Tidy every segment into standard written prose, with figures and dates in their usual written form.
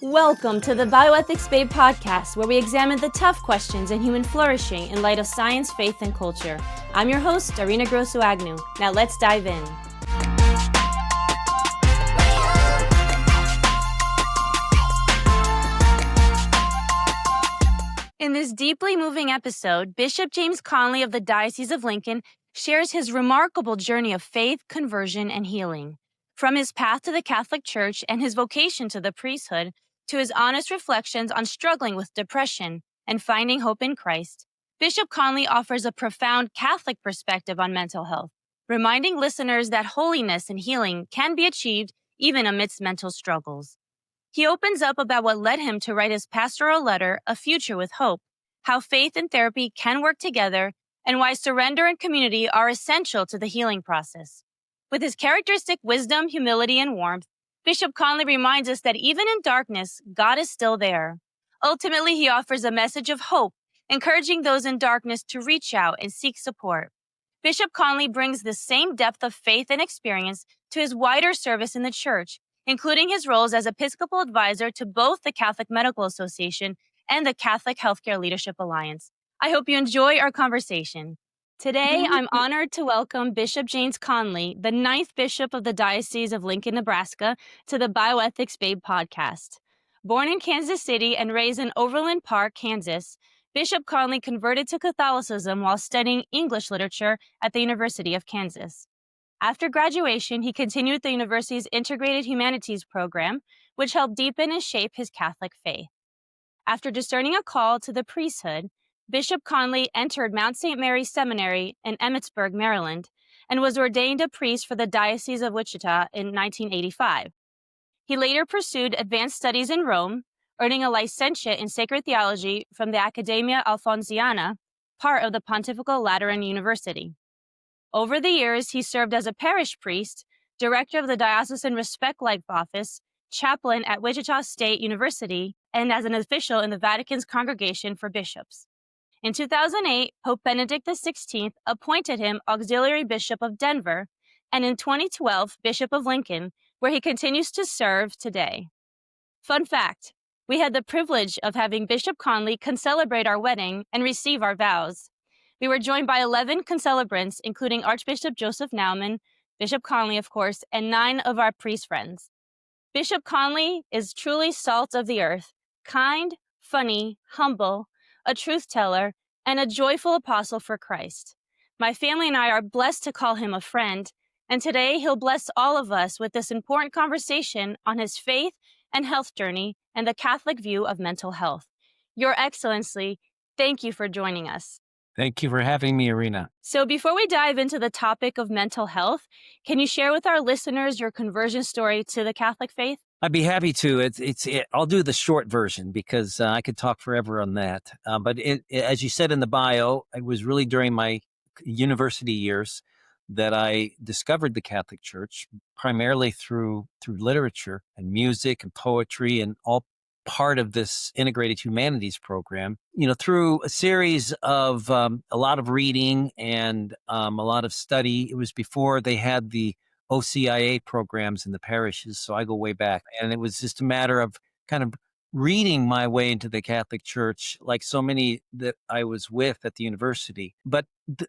Welcome to the Bioethics Babe podcast, where we examine the tough questions in human flourishing in light of science, faith, and culture. I'm your host, Irina Grosso-Agnew. Now let's dive in. In this deeply moving episode, Bishop James Conley of the Diocese of Lincoln shares his remarkable journey of faith, conversion, and healing. From his path to the Catholic Church and his vocation to the priesthood, to his honest reflections on struggling with depression and finding hope in Christ, Bishop Conley offers a profound Catholic perspective on mental health, reminding listeners that holiness and healing can be achieved even amidst mental struggles. He opens up about what led him to write his pastoral letter, A Future with Hope, how faith and therapy can work together, and why surrender and community are essential to the healing process. With his characteristic wisdom, humility, and warmth, Bishop Conley reminds us that even in darkness, God is still there. Ultimately, he offers a message of hope, encouraging those in darkness to reach out and seek support. Bishop Conley brings the same depth of faith and experience to his wider service in the church, including his roles as Episcopal Advisor to both the Catholic Medical Association and the Catholic Healthcare Leadership Alliance. I hope you enjoy our conversation. Today, I'm honored to welcome Bishop James Conley, the 9th Bishop of the Diocese of Lincoln, Nebraska, to the Bioethics Babe podcast. Born in Kansas City and raised in Overland Park, Kansas, Bishop Conley converted to Catholicism while studying English literature at the University of Kansas. After graduation, he continued the university's Integrated Humanities program, which helped deepen and shape his Catholic faith. After discerning a call to the priesthood, Bishop Conley entered Mount St. Mary's Seminary in Emmitsburg, Maryland, and was ordained a priest for the Diocese of Wichita in 1985. He later pursued advanced studies in Rome, earning a licentiate in sacred theology from the Accademia Alfonsiana, part of the Pontifical Lateran University. Over the years, he served as a parish priest, director of the Diocesan Respect Life Office, chaplain at Wichita State University, and as an official in the Vatican's Congregation for Bishops. In 2008, Pope Benedict XVI appointed him Auxiliary Bishop of Denver, and in 2012, Bishop of Lincoln, where he continues to serve today. Fun fact, we had the privilege of having Bishop Conley concelebrate our wedding and receive our vows. We were joined by 11 concelebrants, including Archbishop Joseph Naumann, Bishop Conley, of course, and 9 of our priest friends. Bishop Conley is truly salt of the earth, kind, funny, humble, a truth teller, and a joyful apostle for Christ. My family and I are blessed to call him a friend, and today he'll bless all of us with this important conversation on his faith and health journey and the Catholic view of mental health. Your Excellency, thank you for joining us. Thank you for having me, Irina. So before we dive into the topic of mental health, can you share with our listeners your conversion story to the Catholic faith? I'd be happy to. I'll do the short version because I could talk forever on that. But as you said in the bio, it was really during my university years that I discovered the Catholic Church, primarily through literature and music and poetry and all part of this integrated humanities program, through a series of a lot of reading and a lot of study. It was before they had the OCIA programs in the parishes, so I go way back. And it was just a matter of kind of reading my way into the Catholic Church, like so many that I was with at the university. But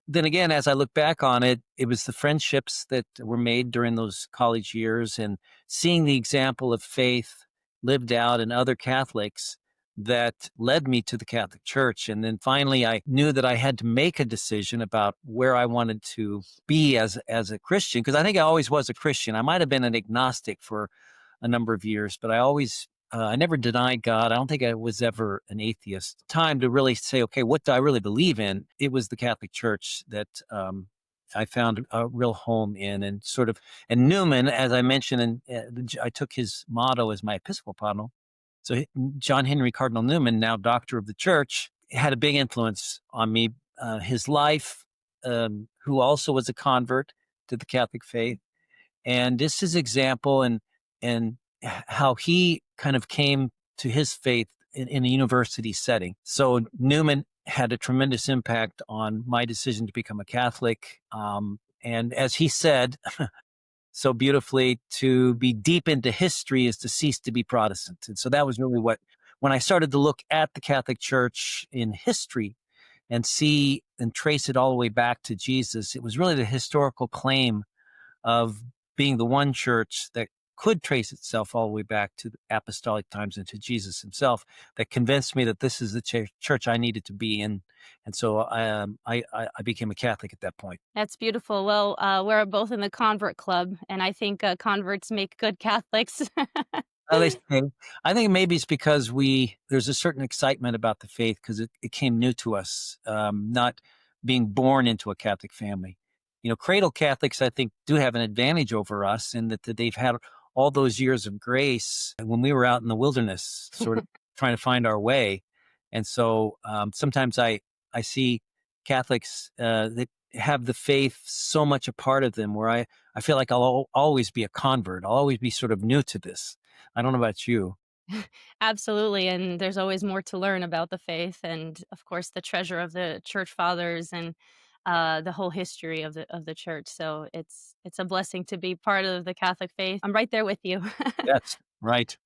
then again, as I look back on it, it was the friendships that were made during those college years and seeing the example of faith lived out in other Catholics that led me to the Catholic Church. And then finally, I knew that I had to make a decision about where I wanted to be as a Christian, because I think I always was a Christian. I might have been an agnostic for a number of years, but I never denied God. I don't think I was ever an atheist. Time to really say, okay, what do I really believe in? It was the Catholic Church that I found a real home in, and Newman, as I mentioned, and I took his motto as my Episcopal motto. So John Henry Cardinal Newman, now doctor of the Church, had a big influence on me. His life, who also was a convert to the Catholic faith, and this is example and how he kind of came to his faith in a university setting. So Newman had a tremendous impact on my decision to become a Catholic. And as he said, so beautifully, to be deep into history is to cease to be Protestant. And so that was really what, when I started to look at the Catholic Church in history and see and trace it all the way back to Jesus, it was really the historical claim of being the one church that could trace itself all the way back to the apostolic times and to Jesus himself that convinced me that this is the church I needed to be in. And so I became a Catholic at that point. That's beautiful. Well, we're both in the convert club, and I think converts make good Catholics. They say, I think maybe it's because there's a certain excitement about the faith because it came new to us, not being born into a Catholic family. Cradle Catholics, I think, do have an advantage over us in that they've had all those years of grace when we were out in the wilderness, sort of trying to find our way. And so sometimes I see Catholics that have the faith so much a part of them where I feel like I'll always be a convert. I'll always be sort of new to this. I don't know about you. Absolutely, and there's always more to learn about the faith, and of course, the treasure of the church fathers and the whole history of the church. So it's a blessing to be part of the Catholic faith. I'm right there with you. Yes, right.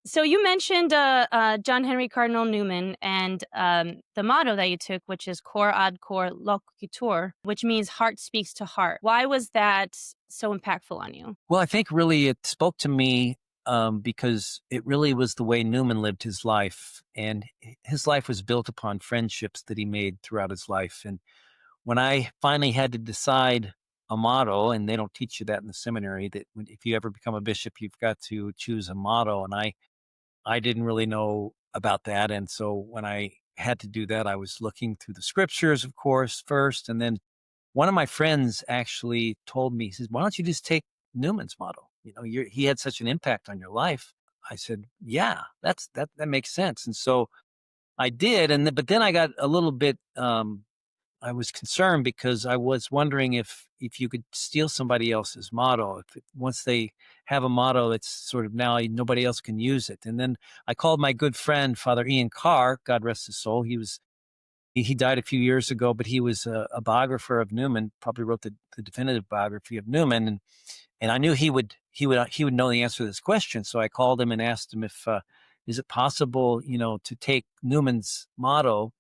So you mentioned John Henry Cardinal Newman and the motto that you took, which is "Cor ad cor loquitur," which means "heart speaks to heart." Why was that so impactful on you? Well, I think really it spoke to me because it really was the way Newman lived his life. And his life was built upon friendships that he made throughout his life. And when I finally had to decide a motto, and they don't teach you that in the seminary, that if you ever become a bishop, you've got to choose a motto. And I didn't really know about that. And so when I had to do that, I was looking through the scriptures, of course, first. And then one of my friends actually told me, he says, why don't you just take Newman's motto? He had such an impact on your life. I said, yeah, that makes sense. And so I did. But then I got a little bit, I was concerned because I was wondering if you could steal somebody else's motto, once they have a motto, it's sort of now nobody else can use it. And then I called my good friend, Father Ian Carr, God rest his soul. He died a few years ago, but he was a biographer of Newman, probably wrote the definitive biography of Newman. And I knew he would know the answer to this question. So I called him and asked him if, is it possible, to take Newman's motto,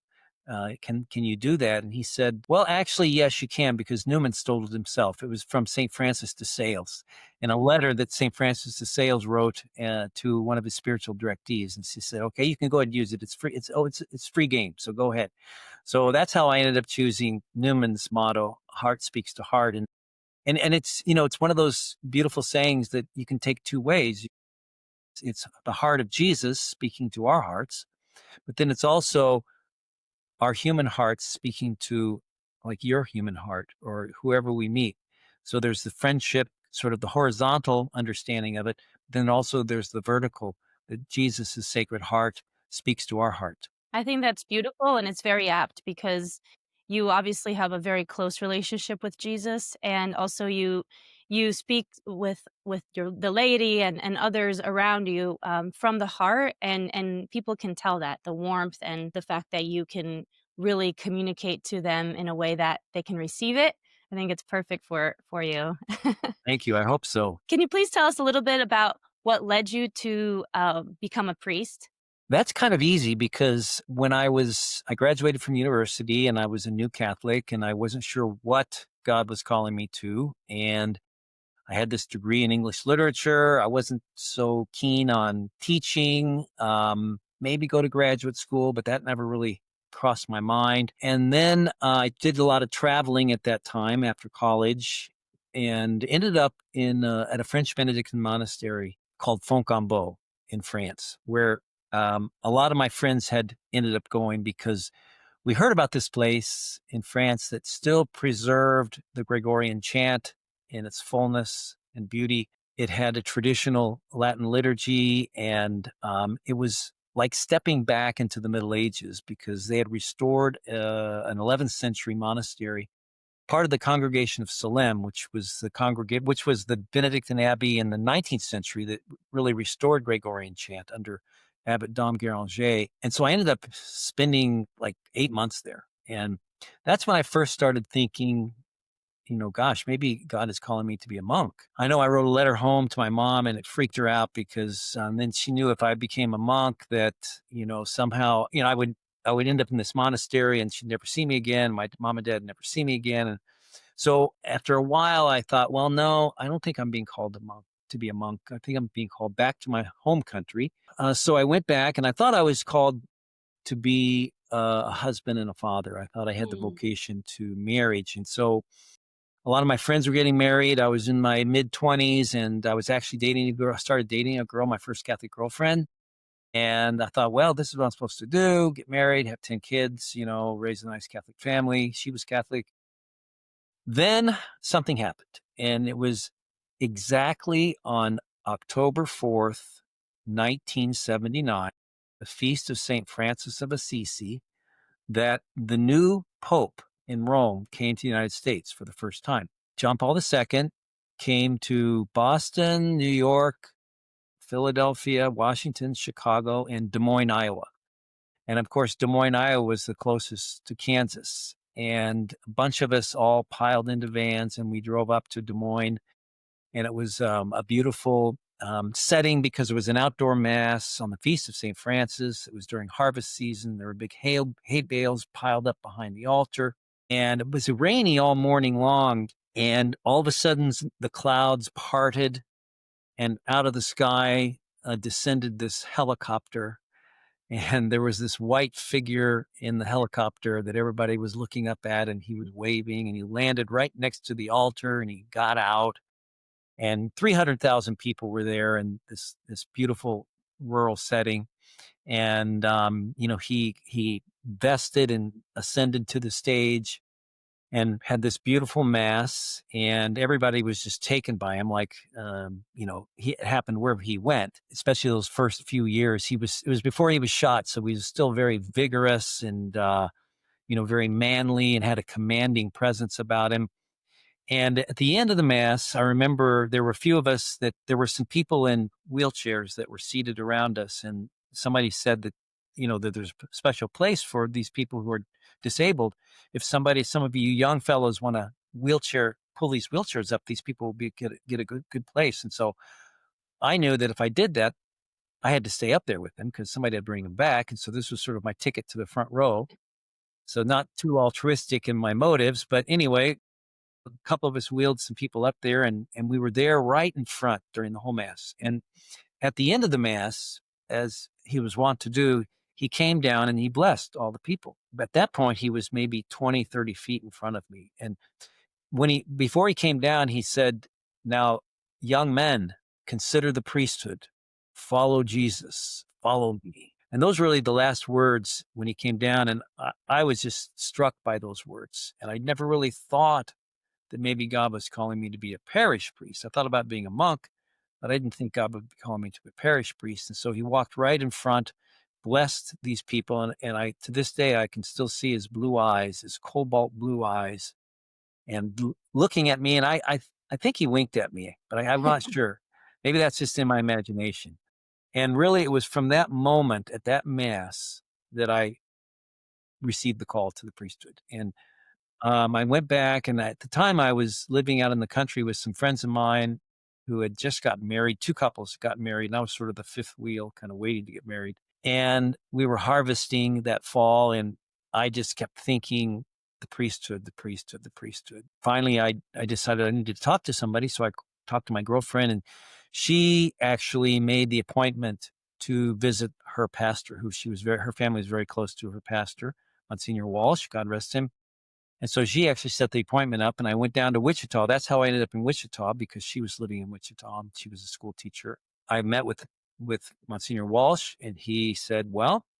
can you do that? And he said, well, actually, yes, you can, because Newman stole it himself. It was from St. Francis de Sales, in a letter that St. Francis de Sales wrote to one of his spiritual directees. And she said, okay, you can go ahead and use it. It's free. It's free game. So go ahead. So that's how I ended up choosing Newman's motto, heart speaks to heart. And it's, it's one of those beautiful sayings that you can take two ways. It's the heart of Jesus speaking to our hearts, but then it's also our human hearts speaking to, like, your human heart or whoever we meet. So there's the friendship, sort of the horizontal understanding of it. Then also there's the vertical, that Jesus' sacred heart speaks to our heart. I think that's beautiful, and it's very apt because you obviously have a very close relationship with Jesus, and also you speak with the laity and others around you from the heart, and people can tell that the warmth and the fact that you can really communicate to them in a way that they can receive it. I think it's perfect for you. Thank you. I hope so. Can you please tell us a little bit about what led you to become a priest? That's kind of easy because when I graduated from university and I was a new Catholic and I wasn't sure what God was calling me to. And I had this degree in English literature. I wasn't so keen on teaching, maybe go to graduate school, but that never really crossed my mind. And then I did a lot of traveling at that time after college and ended up at a French Benedictine monastery called Fontainebleau in France, where a lot of my friends had ended up going because we heard about this place in France that still preserved the Gregorian chant in its fullness and beauty. It had a traditional Latin liturgy, and it was like stepping back into the Middle Ages because they had restored an 11th century monastery, part of the Congregation of Salem, which was the Benedictine Abbey in the 19th century that really restored Gregorian chant under Abbot Dom Guéranger. And so I ended up spending like 8 months there. And that's when I first started thinking, gosh, maybe God is calling me to be a monk. I know I wrote a letter home to my mom, and it freaked her out because then she knew if I became a monk that, somehow, I would end up in this monastery and she'd never see me again. My mom and dad never see me again. And so after a while, I thought, well, no, I don't think I'm being called to be a monk. I think I'm being called back to my home country. So I went back, and I thought I was called to be a husband and a father. I thought I had the vocation to marriage. And so a lot of my friends were getting married. I was in my mid-20s, and I was actually dating a girl. I started dating a girl, my first Catholic girlfriend. And I thought, well, this is what I'm supposed to do: get married, have 10 kids, raise a nice Catholic family. She was Catholic. Then something happened, and it was exactly on October 4th, 1979, the feast of St. Francis of Assisi, that the new Pope in Rome came to the United States for the first time. John Paul II came to Boston, New York, Philadelphia, Washington, Chicago, and Des Moines, Iowa. And of course, Des Moines, Iowa was the closest to Kansas. And a bunch of us all piled into vans, and we drove up to Des Moines. And it was a beautiful setting because it was an outdoor mass on the Feast of St. Francis. It was during harvest season. There were big hay bales piled up behind the altar. And it was rainy all morning long. And all of a sudden, the clouds parted, and out of the sky descended this helicopter. And there was this white figure in the helicopter that everybody was looking up at, and he was waving, and he landed right next to the altar, and he got out, and 300,000 people were there in this beautiful rural setting. And, he vested and ascended to the stage and had this beautiful mass, and everybody was just taken by him. Like, it happened wherever he went, especially those first few years. It was before he was shot. So he was still very vigorous and, very manly, and had a commanding presence about him. And at the end of the mass, I remember there were a few of us that there were some people in wheelchairs that were seated around us. And somebody said that, that there's a special place for these people who are disabled. If some of you young fellows want to pull these wheelchairs up, these people will get a good place. And so I knew that if I did that, I had to stay up there with them because somebody had to bring them back. And so this was sort of my ticket to the front row. So not too altruistic in my motives, but anyway, a couple of us wheeled some people up there, and we were there right in front during the whole mass. And at the end of the mass, as he was wont to do, he came down and he blessed all the people. At that point, he was maybe 20, 30 feet in front of me. And before he came down, he said, "Now, young men, consider the priesthood, follow Jesus, follow me." And those were really the last words when he came down. And I was just struck by those words. And I never really thought that maybe God was calling me to be a parish priest. I thought about being a monk, but I didn't think God would be calling me to be a parish priest. And so he walked right in front, blessed these people. And I, to this day, I can still see his blue eyes, his cobalt blue eyes, and looking at me. And I think he winked at me, but I'm not sure. Maybe that's just in my imagination. And really, it was from that moment at that mass that I received the call to the priesthood. And I went back, and at the time I was living out in the country with some friends of mine who had just gotten married. Two couples got married, and I was sort of the fifth wheel, kind of waiting to get married. And we were harvesting that fall, and I just kept thinking, the priesthood, the priesthood, the priesthood. Finally, I decided I needed to talk to somebody, so I talked to my girlfriend, and she actually made the appointment to visit her pastor, her family was very close to her pastor, Monsignor Walsh, God rest him. And so she actually set the appointment up, and I went down to Wichita. That's how I ended up in Wichita, because she was living in Wichita and she was a school teacher. I met with Monsignor Walsh, and he said,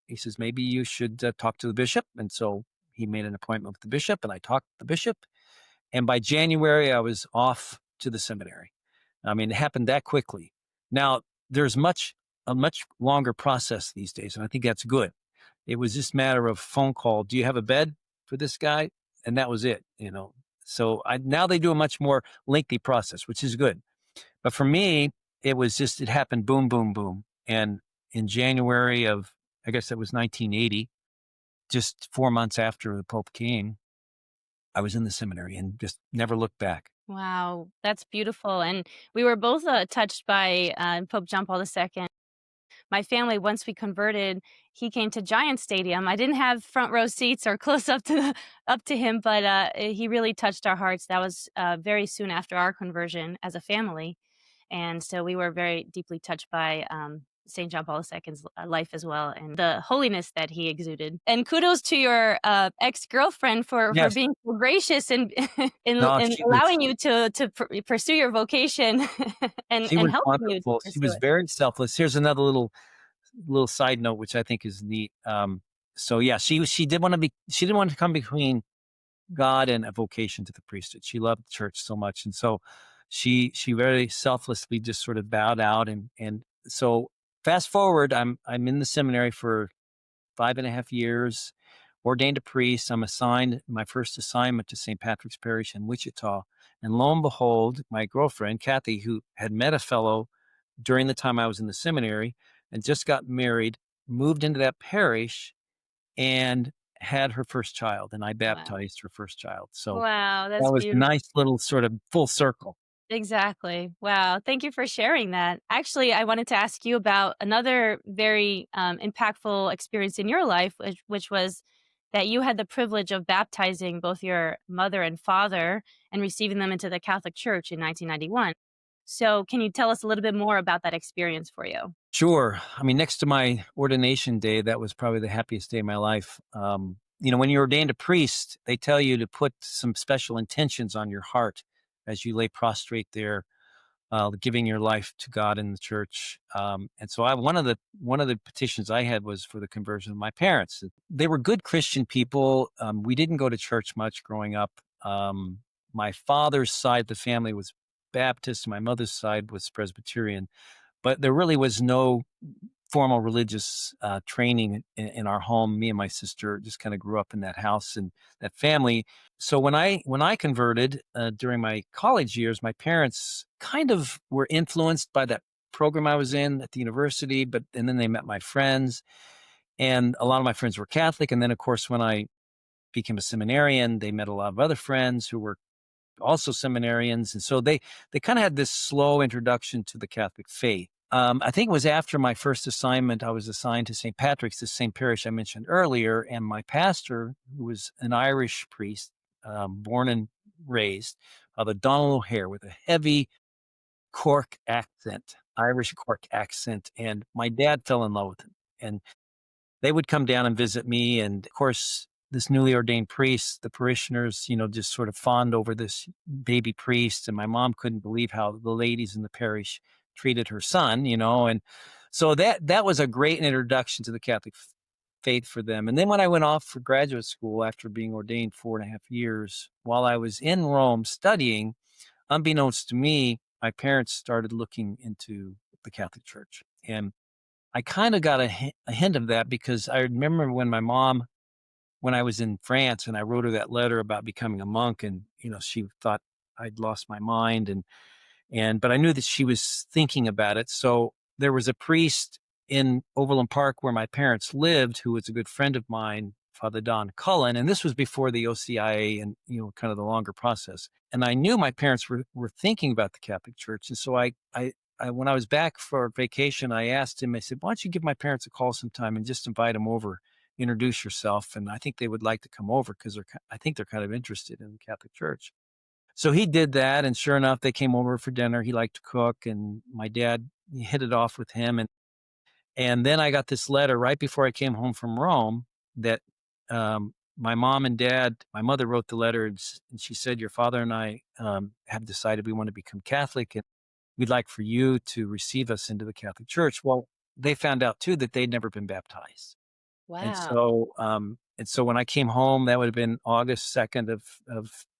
he says, maybe you should talk to the bishop. And so he made an appointment with the bishop, and I talked to the bishop. And by January, I was off to the seminary. I mean, it happened that quickly. Now, there's a much longer process these days, and I think that's good. It was just a matter of phone call. Do you have a bed for this guy? And that was it, So now they do a much more lengthy process, which is good. But for me, it happened boom, boom, boom. And in January of, I guess that was 1980, just 4 months after the Pope came, I was in the seminary and just never looked back. Wow, that's beautiful. And we were both touched by Pope John Paul II. My family, once we converted, he came to Giant Stadium. I didn't have front row seats or close up to up to him, but he really touched our hearts. That was very soon after our conversion as a family, and so we were very deeply touched by Saint John Paul II's life as well, and the holiness that he exuded. And kudos to your ex girlfriend for Yes. being so gracious and No, in allowing you to pursue your vocation she and was helping you to wonderful. She pursue was it. very selfless. Here's another little side note, which I think is neat. So yeah, she did want to be, she didn't want to come between God and a vocation to the priesthood. She loved the church so much, and so she very selflessly just sort of bowed out. And so fast forward, I'm in the seminary for 5.5 years, ordained a priest. I'm assigned my first assignment to St. Patrick's Parish in Wichita, and lo and behold, my girlfriend Kathy, who had met a fellow during the time I was in the seminary and just got married, moved into that parish and had her first child, and I Wow. baptized her first child. So Wow, that that's was a beautiful. nice little sort of full circle. Exactly. Wow. Thank you for sharing that. Actually, I wanted to ask you about another very impactful experience in your life, which was that you had the privilege of baptizing both your mother and father and receiving them into the Catholic Church in 1991. So, can you tell us a little bit more about that experience for you? Sure. I mean, next to my ordination day, that was probably the happiest day of my life. When you're ordained a priest, they tell you to put some special intentions on your heart as you lay prostrate there, giving your life to God in the church. And so, one of the petitions I had was for the conversion of my parents. They were good Christian people. We didn't go to church much growing up. My father's side of the family was Baptist. My mother's side was Presbyterian, but there really was no formal religious training in our home. Me and my sister just kind of grew up in that house and that family. So when I converted during my college years, my parents kind of were influenced by that program I was in at the university, and then they met my friends, and a lot of my friends were Catholic. And then, of course, when I became a seminarian, they met a lot of other friends who were also seminarians, and so they kind of had this slow introduction to the Catholic faith. I think it was after my first assignment, I was assigned to St. Patrick's, the same parish I mentioned earlier, and my pastor, who was an Irish priest, born and raised, the Donald O'Hare, with a heavy Cork accent, Irish Cork accent, and my dad fell in love with him, and they would come down and visit me. And of course, this newly ordained priest, the parishioners, just sort of fawned over this baby priest. And my mom couldn't believe how the ladies in the parish treated her son, and so that was a great introduction to the Catholic faith for them. And then when I went off for graduate school after being ordained 4.5 years, while I was in Rome studying, unbeknownst to me, my parents started looking into the Catholic Church. And I kind of got a hint of that because I remember when I was in France and I wrote her that letter about becoming a monk, and she thought I'd lost my mind, but I knew that she was thinking about it. So there was a priest in Overland Park where my parents lived who was a good friend of mine, Father Don Cullen, and this was before the OCIA and kind of the longer process. And I knew my parents were thinking about the Catholic Church, and so I when I was back for vacation, I asked him. I said, "Why don't you give my parents a call sometime and just invite them over, introduce yourself, and I think they would like to come over because I think they're kind of interested in the Catholic Church." So he did that, and sure enough, they came over for dinner. He liked to cook, and my dad hit it off with him. And then I got this letter right before I came home from Rome that my mom and dad, my mother wrote the letter, and she said, "Your father and I have decided we want to become Catholic, and we'd like for you to receive us into the Catholic Church." Well, they found out too that they'd never been baptized. And Wow. so when I came home, that would have been August 2nd of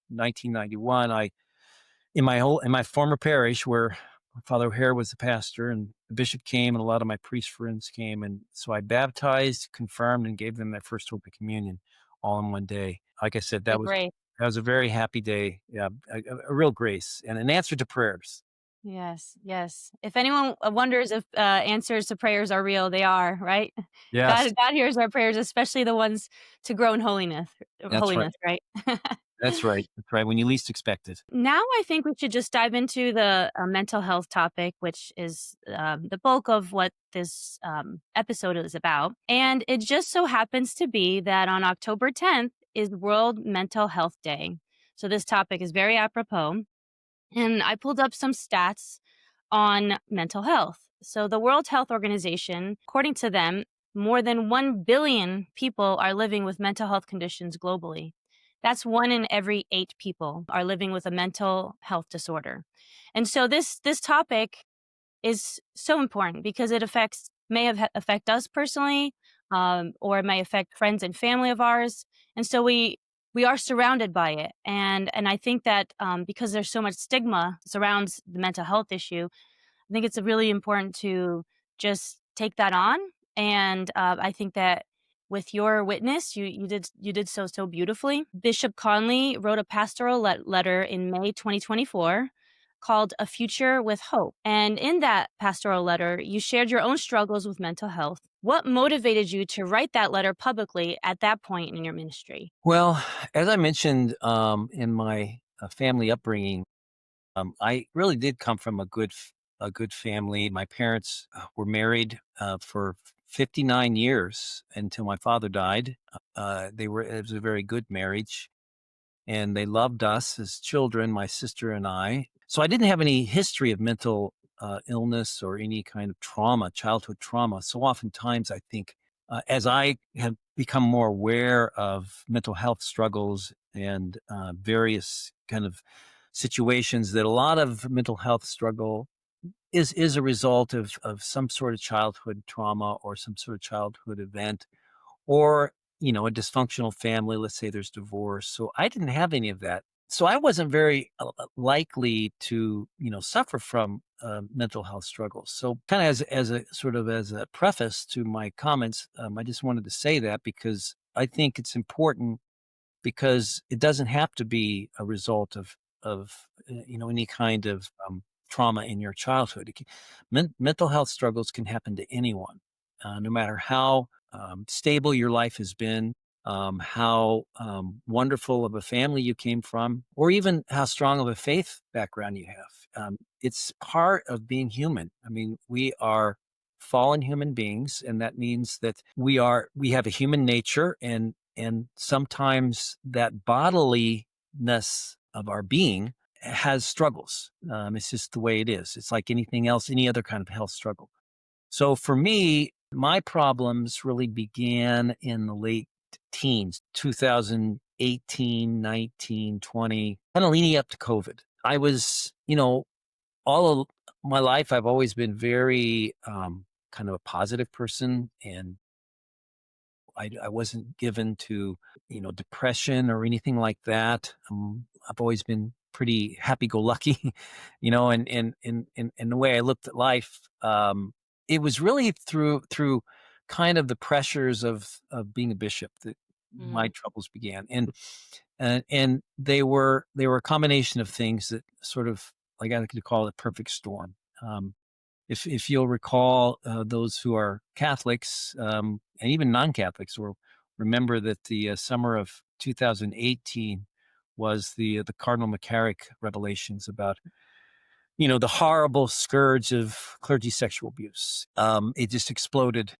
1991. In my former parish where Father O'Hare was the pastor and the bishop came and a lot of my priest friends came. And so I baptized, confirmed, and gave them their first Holy Communion all in one day. Like I said, The that was great. that was a very happy day. Yeah, a real grace and an answer to prayers. Yes, yes. If anyone wonders if answers to prayers are real, they are, right? Yes, God hears our prayers, especially the ones to grow in that's right. holiness, right? That's right. That's right. When you least expect it. Now I think we should just dive into the mental health topic, which is the bulk of what this episode is about. And it just so happens to be that on October 10th is World Mental Health Day. So this topic is very apropos. And I pulled up some stats on mental health. So, the World Health Organization, according to them, more than 1 billion people are living with mental health conditions globally. That's 1 in every 8 people are living with a mental health disorder. And so this topic is so important because it affect us personally, or it may affect friends and family of ours, and so we are surrounded by it, and I think that because there's so much stigma surrounds the mental health issue, I think it's really important to just take that on, and I think that with your witness, you did so beautifully. Bishop Conley wrote a pastoral letter in May 2024 called "A Future with Hope," and in that pastoral letter, you shared your own struggles with mental health. What motivated you to write that letter publicly at that point in your ministry? Well, as I mentioned in my family upbringing, I really did come from a good family. My parents were married for 59 years until my father died. It was a very good marriage, and they loved us as children, my sister and I. So I didn't have any history of mental illness or any kind of trauma, childhood trauma. So oftentimes I think as I have become more aware of mental health struggles and various kind of situations, that a lot of mental health struggle is a result of some sort of childhood trauma or some sort of childhood event, or a dysfunctional family. Let's say there's divorce. So I didn't have any of that, so I wasn't very likely to suffer from mental health struggles. So kind of as a sort of as a preface to my comments, I just wanted to say that because I think it's important, because it doesn't have to be a result of any kind of trauma in your childhood. Mental health struggles can happen to anyone, no matter how stable your life has been, how wonderful of a family you came from, or even how strong of a faith background you have. It's part of being human. I mean, we are fallen human beings, and that means that we have a human nature, and sometimes that bodiliness of our being has struggles. It's just the way it is. It's like anything else, any other kind of health struggle. So for me, my problems really began in the late teens, 2018, 19, 20, kind of leading up to COVID. I was, all of my life, I've always been very kind of a positive person, and I wasn't given to, depression or anything like that. I've always been pretty happy-go-lucky, and the way I looked at life. It was really through kind of the pressures of being a bishop that my Mm, troubles began, and they were a combination of things that sort of, like, I could call it a perfect storm. If you'll recall, those who are Catholics, and even non-Catholics will remember that the summer of 2018 was the Cardinal McCarrick revelations about the horrible scourge of clergy sexual abuse. It just exploded.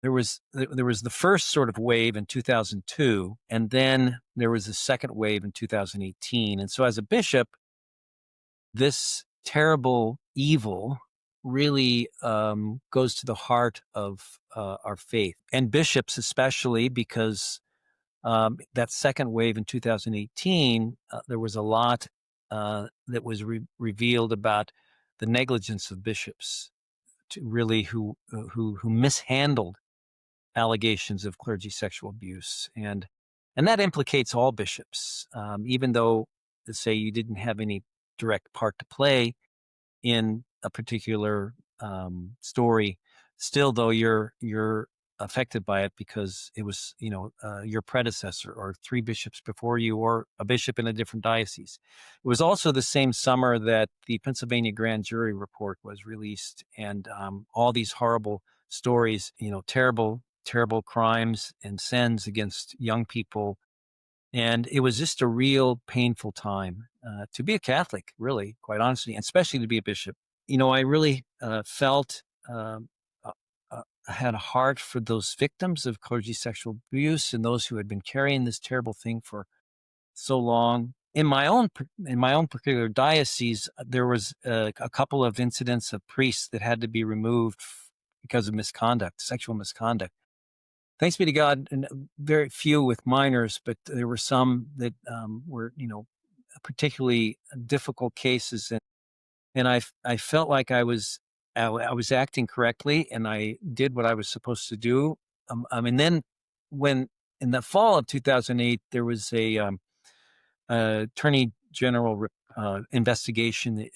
There was the first sort of wave in 2002, and then there was a second wave in 2018. And so, as a bishop, this terrible evil really goes to the heart of our faith, and bishops especially, because that second wave in 2018, there was a lot that was revealed about the negligence of bishops, to really who mishandled allegations of clergy sexual abuse, and that implicates all bishops, even though, let's say, you didn't have any direct part to play in a particular story. Still, though, affected by it because it was, your predecessor or three bishops before you or a bishop in a different diocese. It was also the same summer that the Pennsylvania grand jury report was released, and all these horrible stories, terrible, terrible crimes and sins against young people. And it was just a real painful time to be a Catholic, really, quite honestly, and especially to be a bishop. I really felt uh, I had a heart for those victims of clergy sexual abuse and those who had been carrying this terrible thing for so long. In my own particular diocese, there was a couple of incidents of priests that had to be removed because of misconduct, sexual misconduct. Thanks be to God, and very few with minors, but there were some that were, particularly difficult cases, and I felt like I was acting correctly, and I did what I was supposed to do. And then when in the fall of 2008, there was a attorney general investigation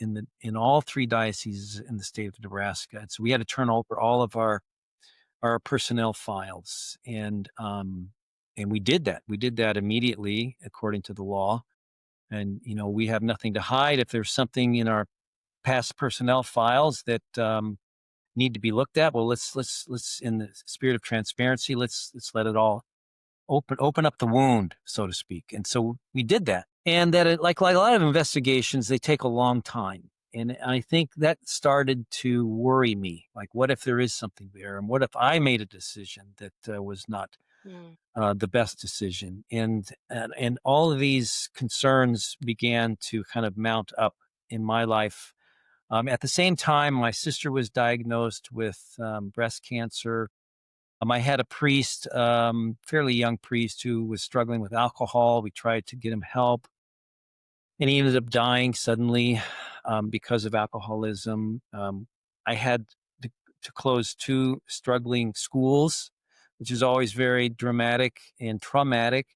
in all three dioceses in the state of Nebraska, and so we had to turn over all of our personnel files, and we did that. We did that immediately according to the law. And we have nothing to hide. If there's something in our past personnel files that need to be looked at, well, let's in the spirit of transparency, let's let it all open up the wound, so to speak. And so we did that. And that like a lot of investigations, they take a long time. And I think that started to worry me. Like, what if there is something there? And what if I made a decision that was not the best decision? And all of these concerns began to kind of mount up in my life. At the same time, my sister was diagnosed with breast cancer. I had a priest, fairly young priest, who was struggling with alcohol. We tried to get him help, and he ended up dying suddenly because of alcoholism. I had to close two struggling schools, which is always very dramatic and traumatic.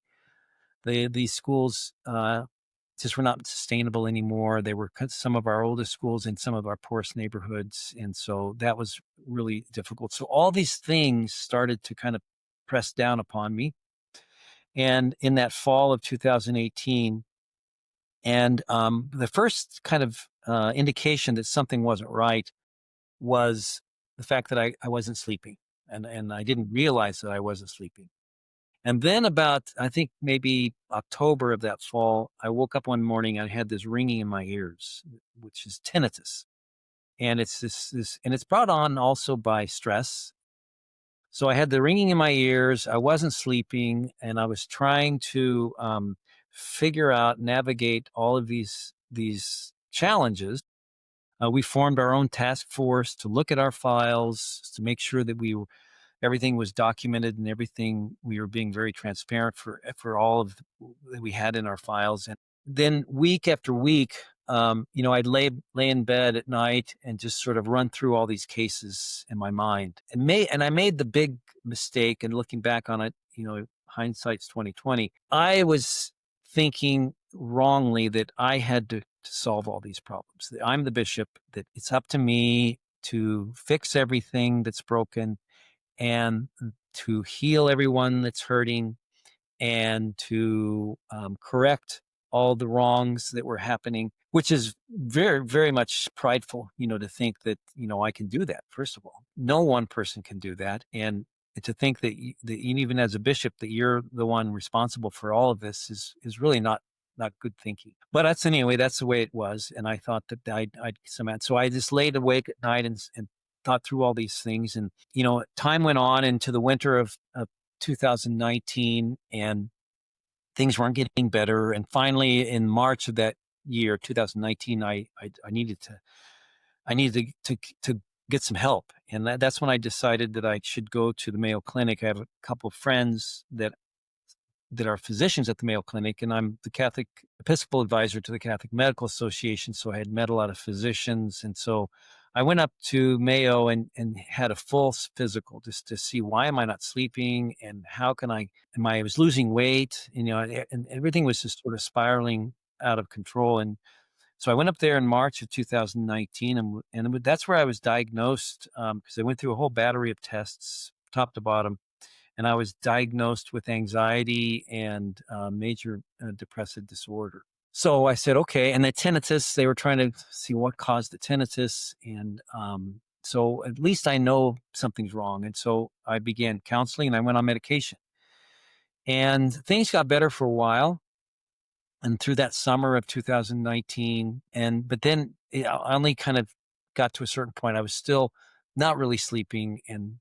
These schools just were not sustainable anymore. They were some of our oldest schools in some of our poorest neighborhoods, and so that was really difficult. So all these things started to kind of press down upon me. And in that fall of 2018, and the first kind of indication that something wasn't right was the fact that I wasn't sleeping, and I didn't realize that I wasn't sleeping. And then about, I think maybe October of that fall, I woke up one morning and I had this ringing in my ears, which is tinnitus. And it's and it's brought on also by stress. So I had the ringing in my ears. I wasn't sleeping, and I was trying to figure out, navigate all of these challenges. We formed our own task force to look at our files to make sure that everything was documented and everything. We were being very transparent for all of that we had in our files. And then week after week, I'd lay in bed at night and just sort of run through all these cases in my mind. And I made the big mistake, and looking back on it, hindsight's 2020. I was thinking wrongly that I had to solve all these problems. That I'm the bishop, that it's up to me to fix everything that's broken and to heal everyone that's hurting, and to correct all the wrongs that were happening, which is very, very much prideful, to think that, I can do that. First of all, no one person can do that. And to think that, that even as a bishop, that you're the one responsible for all of this is really not good thinking. But that's the way it was. And I thought that I'd so I just laid awake at night and thought through all these things. And, time went on into the winter of 2019, and things weren't getting better. And finally, in March of that year, 2019, I needed to get some help. And that's when I decided that I should go to the Mayo Clinic. I have a couple of friends that are physicians at the Mayo Clinic, and I'm the Catholic Episcopal Advisor to the Catholic Medical Association. So I had met a lot of physicians. And so I went up to Mayo and had a full physical just to see, why am I not sleeping, and how can I was losing weight, and everything was just sort of spiraling out of control. And so I went up there in March of 2019, and that's where I was diagnosed, because I went through a whole battery of tests top to bottom. And I was diagnosed with anxiety and major depressive disorder. So I said, okay. And the tinnitus, they were trying to see what caused the tinnitus. And so at least I know something's wrong. And so I began counseling and I went on medication. And things got better for a while. And through that summer of 2019, but then I only kind of got to a certain point. I was still not really sleeping, and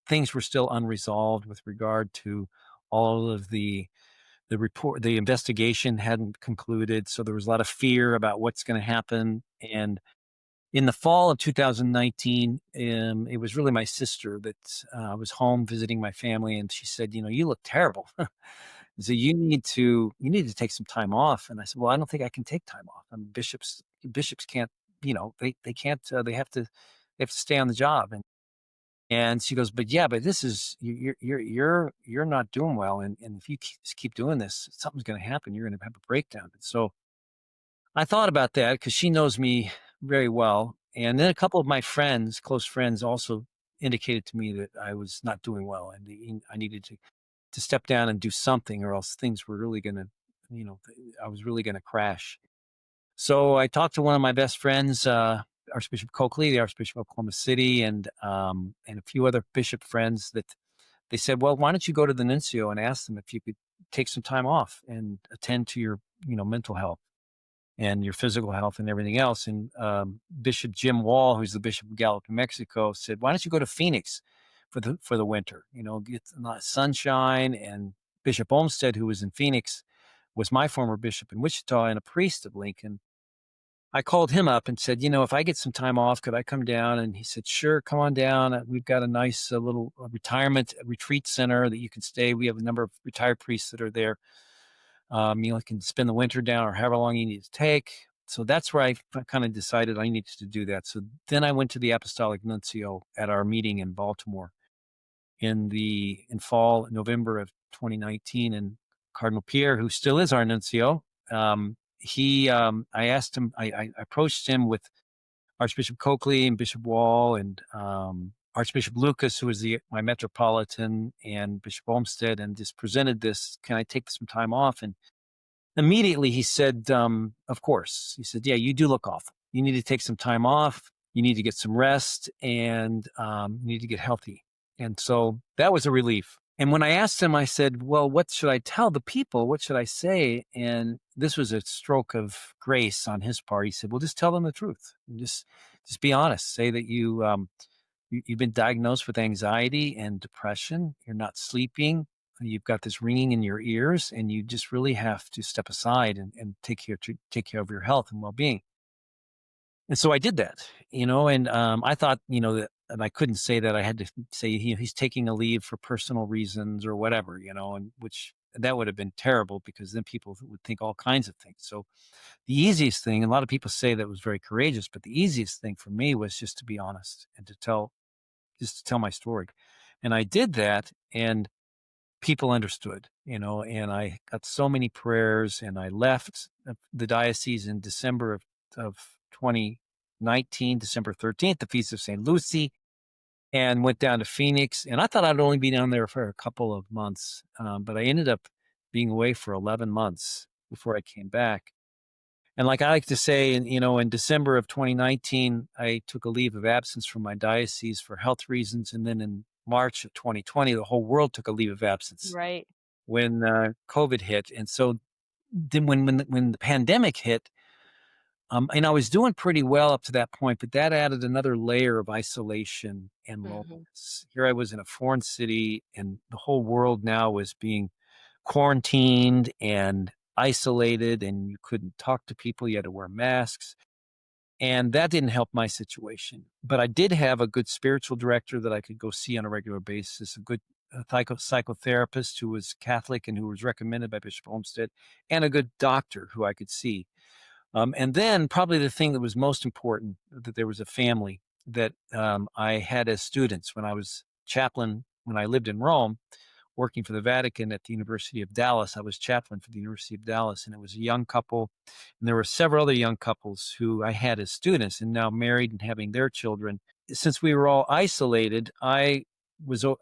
things were still unresolved with regard to all of the investigation hadn't concluded, so there was a lot of fear about what's going to happen. And in the fall of 2019, it was really my sister that was home visiting my family, and she said, "You look terrible." So you need to take some time off. And I said, well, I don't think I can take time off. I mean, bishops can't, they can't, they have to stay on the job. And she goes, but yeah, but this is, you're not doing well. And if you just keep doing this, something's going to happen. You're going to have a breakdown. And so I thought about that because she knows me very well. And then a couple of my friends, close friends, also indicated to me that I was not doing well and I needed to step down and do something, or else things were really going to, you know, I was really going to crash. So I talked to one of my best friends, Archbishop Coakley, the Archbishop of Oklahoma City, and a few other bishop friends that they said, well, why don't you go to the nuncio and ask them if you could take some time off and attend to your, mental health and your physical health and everything else. And Bishop Jim Wall, who's the Bishop of Gallup, New Mexico, said, why don't you go to Phoenix for the winter? Get a lot of sunshine. And Bishop Olmsted, who was in Phoenix, was my former bishop in Wichita and a priest of Lincoln. I called him up and said, if I get some time off, could I come down? And he said, sure, come on down. We've got a nice little retirement retreat center that you can stay. We have a number of retired priests that are there. You can spend the winter down or however long you need to take. So that's where I kind of decided I needed to do that. So then I went to the Apostolic Nuncio at our meeting in Baltimore in November of 2019. And Cardinal Pierre, who still is our nuncio, I asked him, I approached him with Archbishop Coakley and Bishop Wall and Archbishop Lucas, who was my metropolitan, and Bishop Olmsted, and just presented this, can I take some time off? And immediately he said, of course. He said, yeah, you do look awful. You need to take some time off. You need to get some rest, and you need to get healthy. And so that was a relief. And when I asked him, I said, well, what should I tell the people? What should I say? And this was a stroke of grace on his part. He said, well, just tell them the truth. Just be honest. Say that you've been diagnosed with anxiety and depression. You're not sleeping. You've got this ringing in your ears, and you just really have to step aside and take care of your health and well-being. And so I did that, and I thought, that, and I couldn't say that. I had to say he's taking a leave for personal reasons or whatever, and which that would have been terrible, because then people would think all kinds of things. So the easiest thing, and a lot of people say that was very courageous, but the easiest thing for me was just to be honest and to tell my story. And I did that, and people understood, and I got so many prayers, and I left the diocese in December of 2019, December 13th, the Feast of St. Lucy, and went down to Phoenix. And I thought I'd only be down there for a couple of months, but I ended up being away for 11 months before I came back. And like I like to say, in December of 2019, I took a leave of absence from my diocese for health reasons. And then in March of 2020, the whole world took a leave of absence. Right. When COVID hit. And so then when the pandemic hit, and I was doing pretty well up to that point, but that added another layer of isolation and loneliness. Here I was in a foreign city, and the whole world now was being quarantined and isolated, and you couldn't talk to people. You had to wear masks. And that didn't help my situation. But I did have a good spiritual director that I could go see on a regular basis, a good psychotherapist who was Catholic and who was recommended by Bishop Olmsted, and a good doctor who I could see. And then probably the thing that was most important, that there was a family that I had as students when I was chaplain, when I lived in Rome, working for the Vatican at the University of Dallas. I was chaplain for the University of Dallas, and it was a young couple. And there were several other young couples who I had as students and now married and having their children. Since we were all isolated, I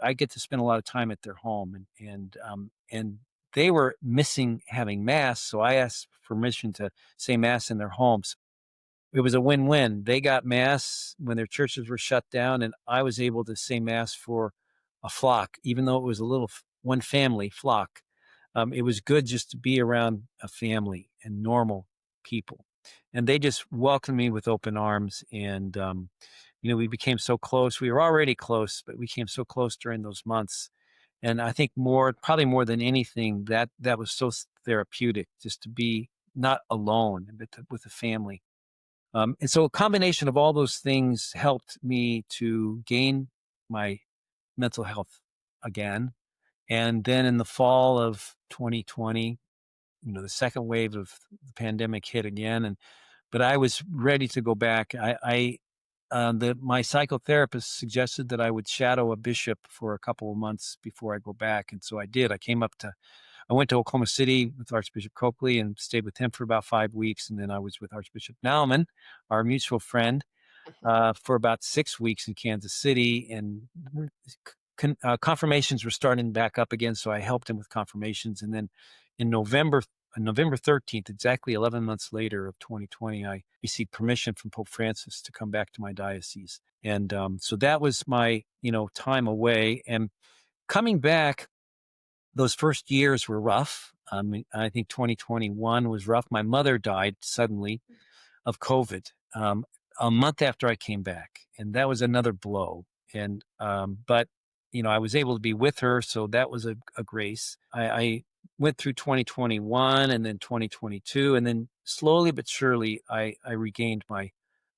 I get to spend a lot of time at their home, and they were missing having mass, so I asked permission to say mass in their homes. It was a win-win. They got mass when their churches were shut down, and I was able to say mass for a flock, even though it was a little one family flock. It was good just to be around a family and normal people, and they just welcomed me with open arms. And we became so close. We were already close, but we became so close during those months. And I think probably more than anything, that was so therapeutic, just to be not alone, but with a family. And so a combination of all those things helped me to gain my mental health again. And then in the fall of 2020, the second wave of the pandemic hit again, but I was ready to go back. My psychotherapist suggested that I would shadow a bishop for a couple of months before I go back, and so I did. I went to Oklahoma City with Archbishop Coakley and stayed with him for about 5 weeks, and then I was with Archbishop Naumann, our mutual friend, for about 6 weeks in Kansas City, and confirmations were starting back up again, so I helped him with confirmations. And then in November 13th, exactly 11 months later of 2020, I received permission from Pope Francis to come back to my diocese. And so that was my, time away. And coming back, those first years were rough. I think 2021 was rough. My mother died suddenly of COVID a month after I came back, and that was another blow. And but I was able to be with her, so that was a grace. I went through 2021 and then 2022, and then slowly but surely I regained my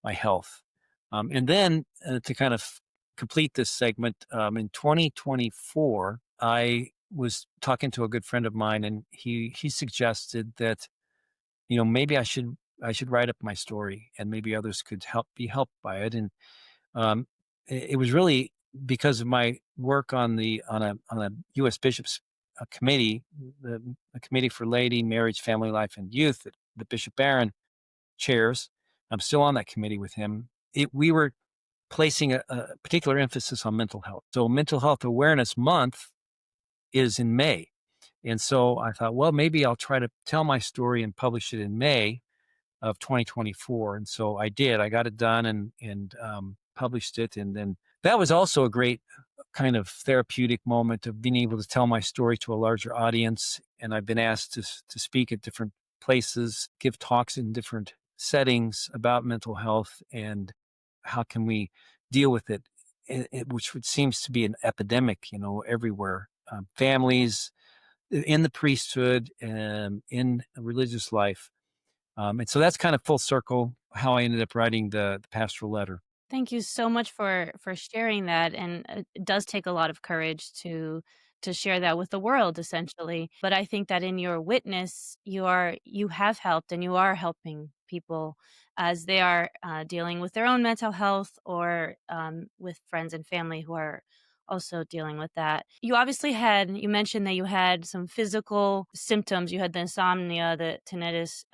health. And then to kind of complete this segment, in 2024, I was talking to a good friend of mine, and he suggested that maybe I should write up my story, and maybe others could be helped by it. And it was really because of my work on a U.S. bishops committee, the Committee for Laity, Marriage, Family Life, and Youth that Bishop Barron chairs. I'm still on that committee with him. We were placing a particular emphasis on mental health. So Mental Health Awareness Month is in May. And so I thought, well, maybe I'll try to tell my story and publish it in May of 2024. And so I did. I got it done and published it. And then that was also a great kind of therapeutic moment of being able to tell my story to a larger audience. And I've been asked to speak at different places, give talks in different settings about mental health and how can we deal with it, which seems to be an epidemic, everywhere. Families, in the priesthood, and in religious life. And so that's kind of full circle how I ended up writing the pastoral letter. Thank you so much for sharing that, and it does take a lot of courage to share that with the world, essentially. But I think that in your witness, you have helped and you are helping people as they are dealing with their own mental health or with friends and family who are also dealing with that. You mentioned that you had some physical symptoms. You had the insomnia, the tinnitus,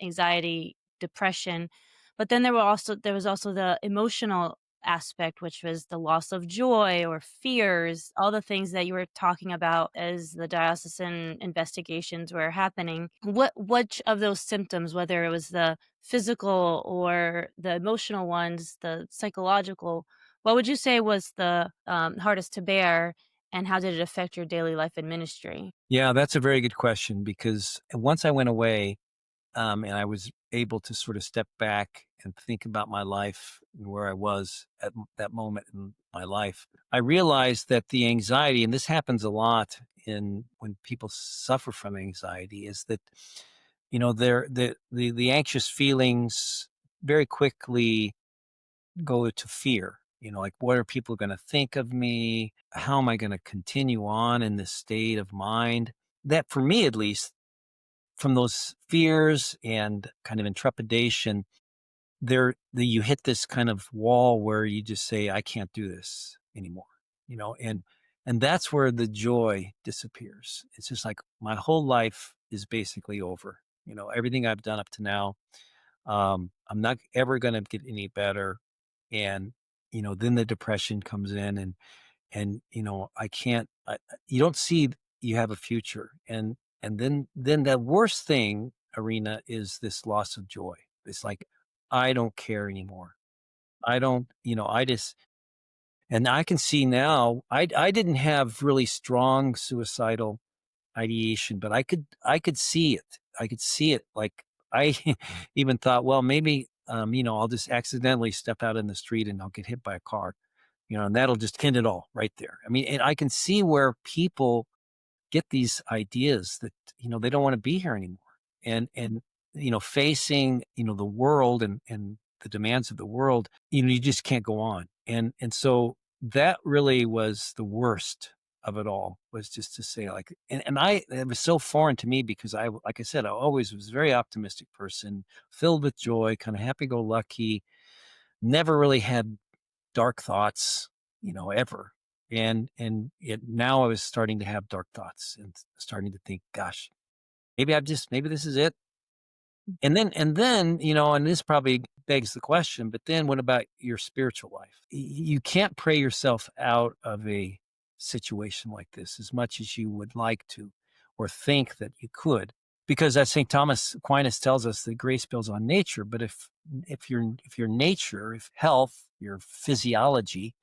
anxiety, depression, but then there was also the emotional aspect, which was the loss of joy or fears, all the things that you were talking about as the diocesan investigations were happening. Which of those symptoms, whether it was the physical or the emotional ones, the psychological, what would you say was the hardest to bear, and how did it affect your daily life and ministry? Yeah, that's a very good question because once I went away, and I was able to sort of step back and think about my life and where I was at that moment in my life, I realized that the anxiety, and this happens a lot in when people suffer from anxiety, is that the anxious feelings very quickly go to fear. Like, what are people going to think of me? How am I going to continue on in this state of mind? That, for me at least, from those fears and kind of intrepidation, you hit this kind of wall where you just say, I can't do this anymore, and that's where the joy disappears. It's just like my whole life is basically over. Everything I've done up to now, I'm not ever going to get any better. And, then the depression comes in, and I can't. You don't see you have a future, and then the worst thing, Arena, is this loss of joy. It's like I don't care anymore. I don't, I just, and I can see now. I didn't have really strong suicidal ideation, but I could see it. I could see it. Like I even thought, well, maybe I'll just accidentally step out in the street and I'll get hit by a car, and that'll just end it all right there. I mean, and I can see where people get these ideas that they don't want to be here anymore, and facing the world and the demands of the world, you just can't go on, and so that really was the worst of it all, was just to say, like, and I it was so foreign to me because like I said, I always was a very optimistic person, filled with joy, kind of happy go lucky, never really had dark thoughts, ever. And now I was starting to have dark thoughts and starting to think, gosh, maybe this is it. And then, and this probably begs the question, but then what about your spiritual life? You can't pray yourself out of a situation like this as much as you would like to, or think that you could, because as St. Thomas Aquinas tells us, that grace builds on nature. But if your nature, if health, your physiology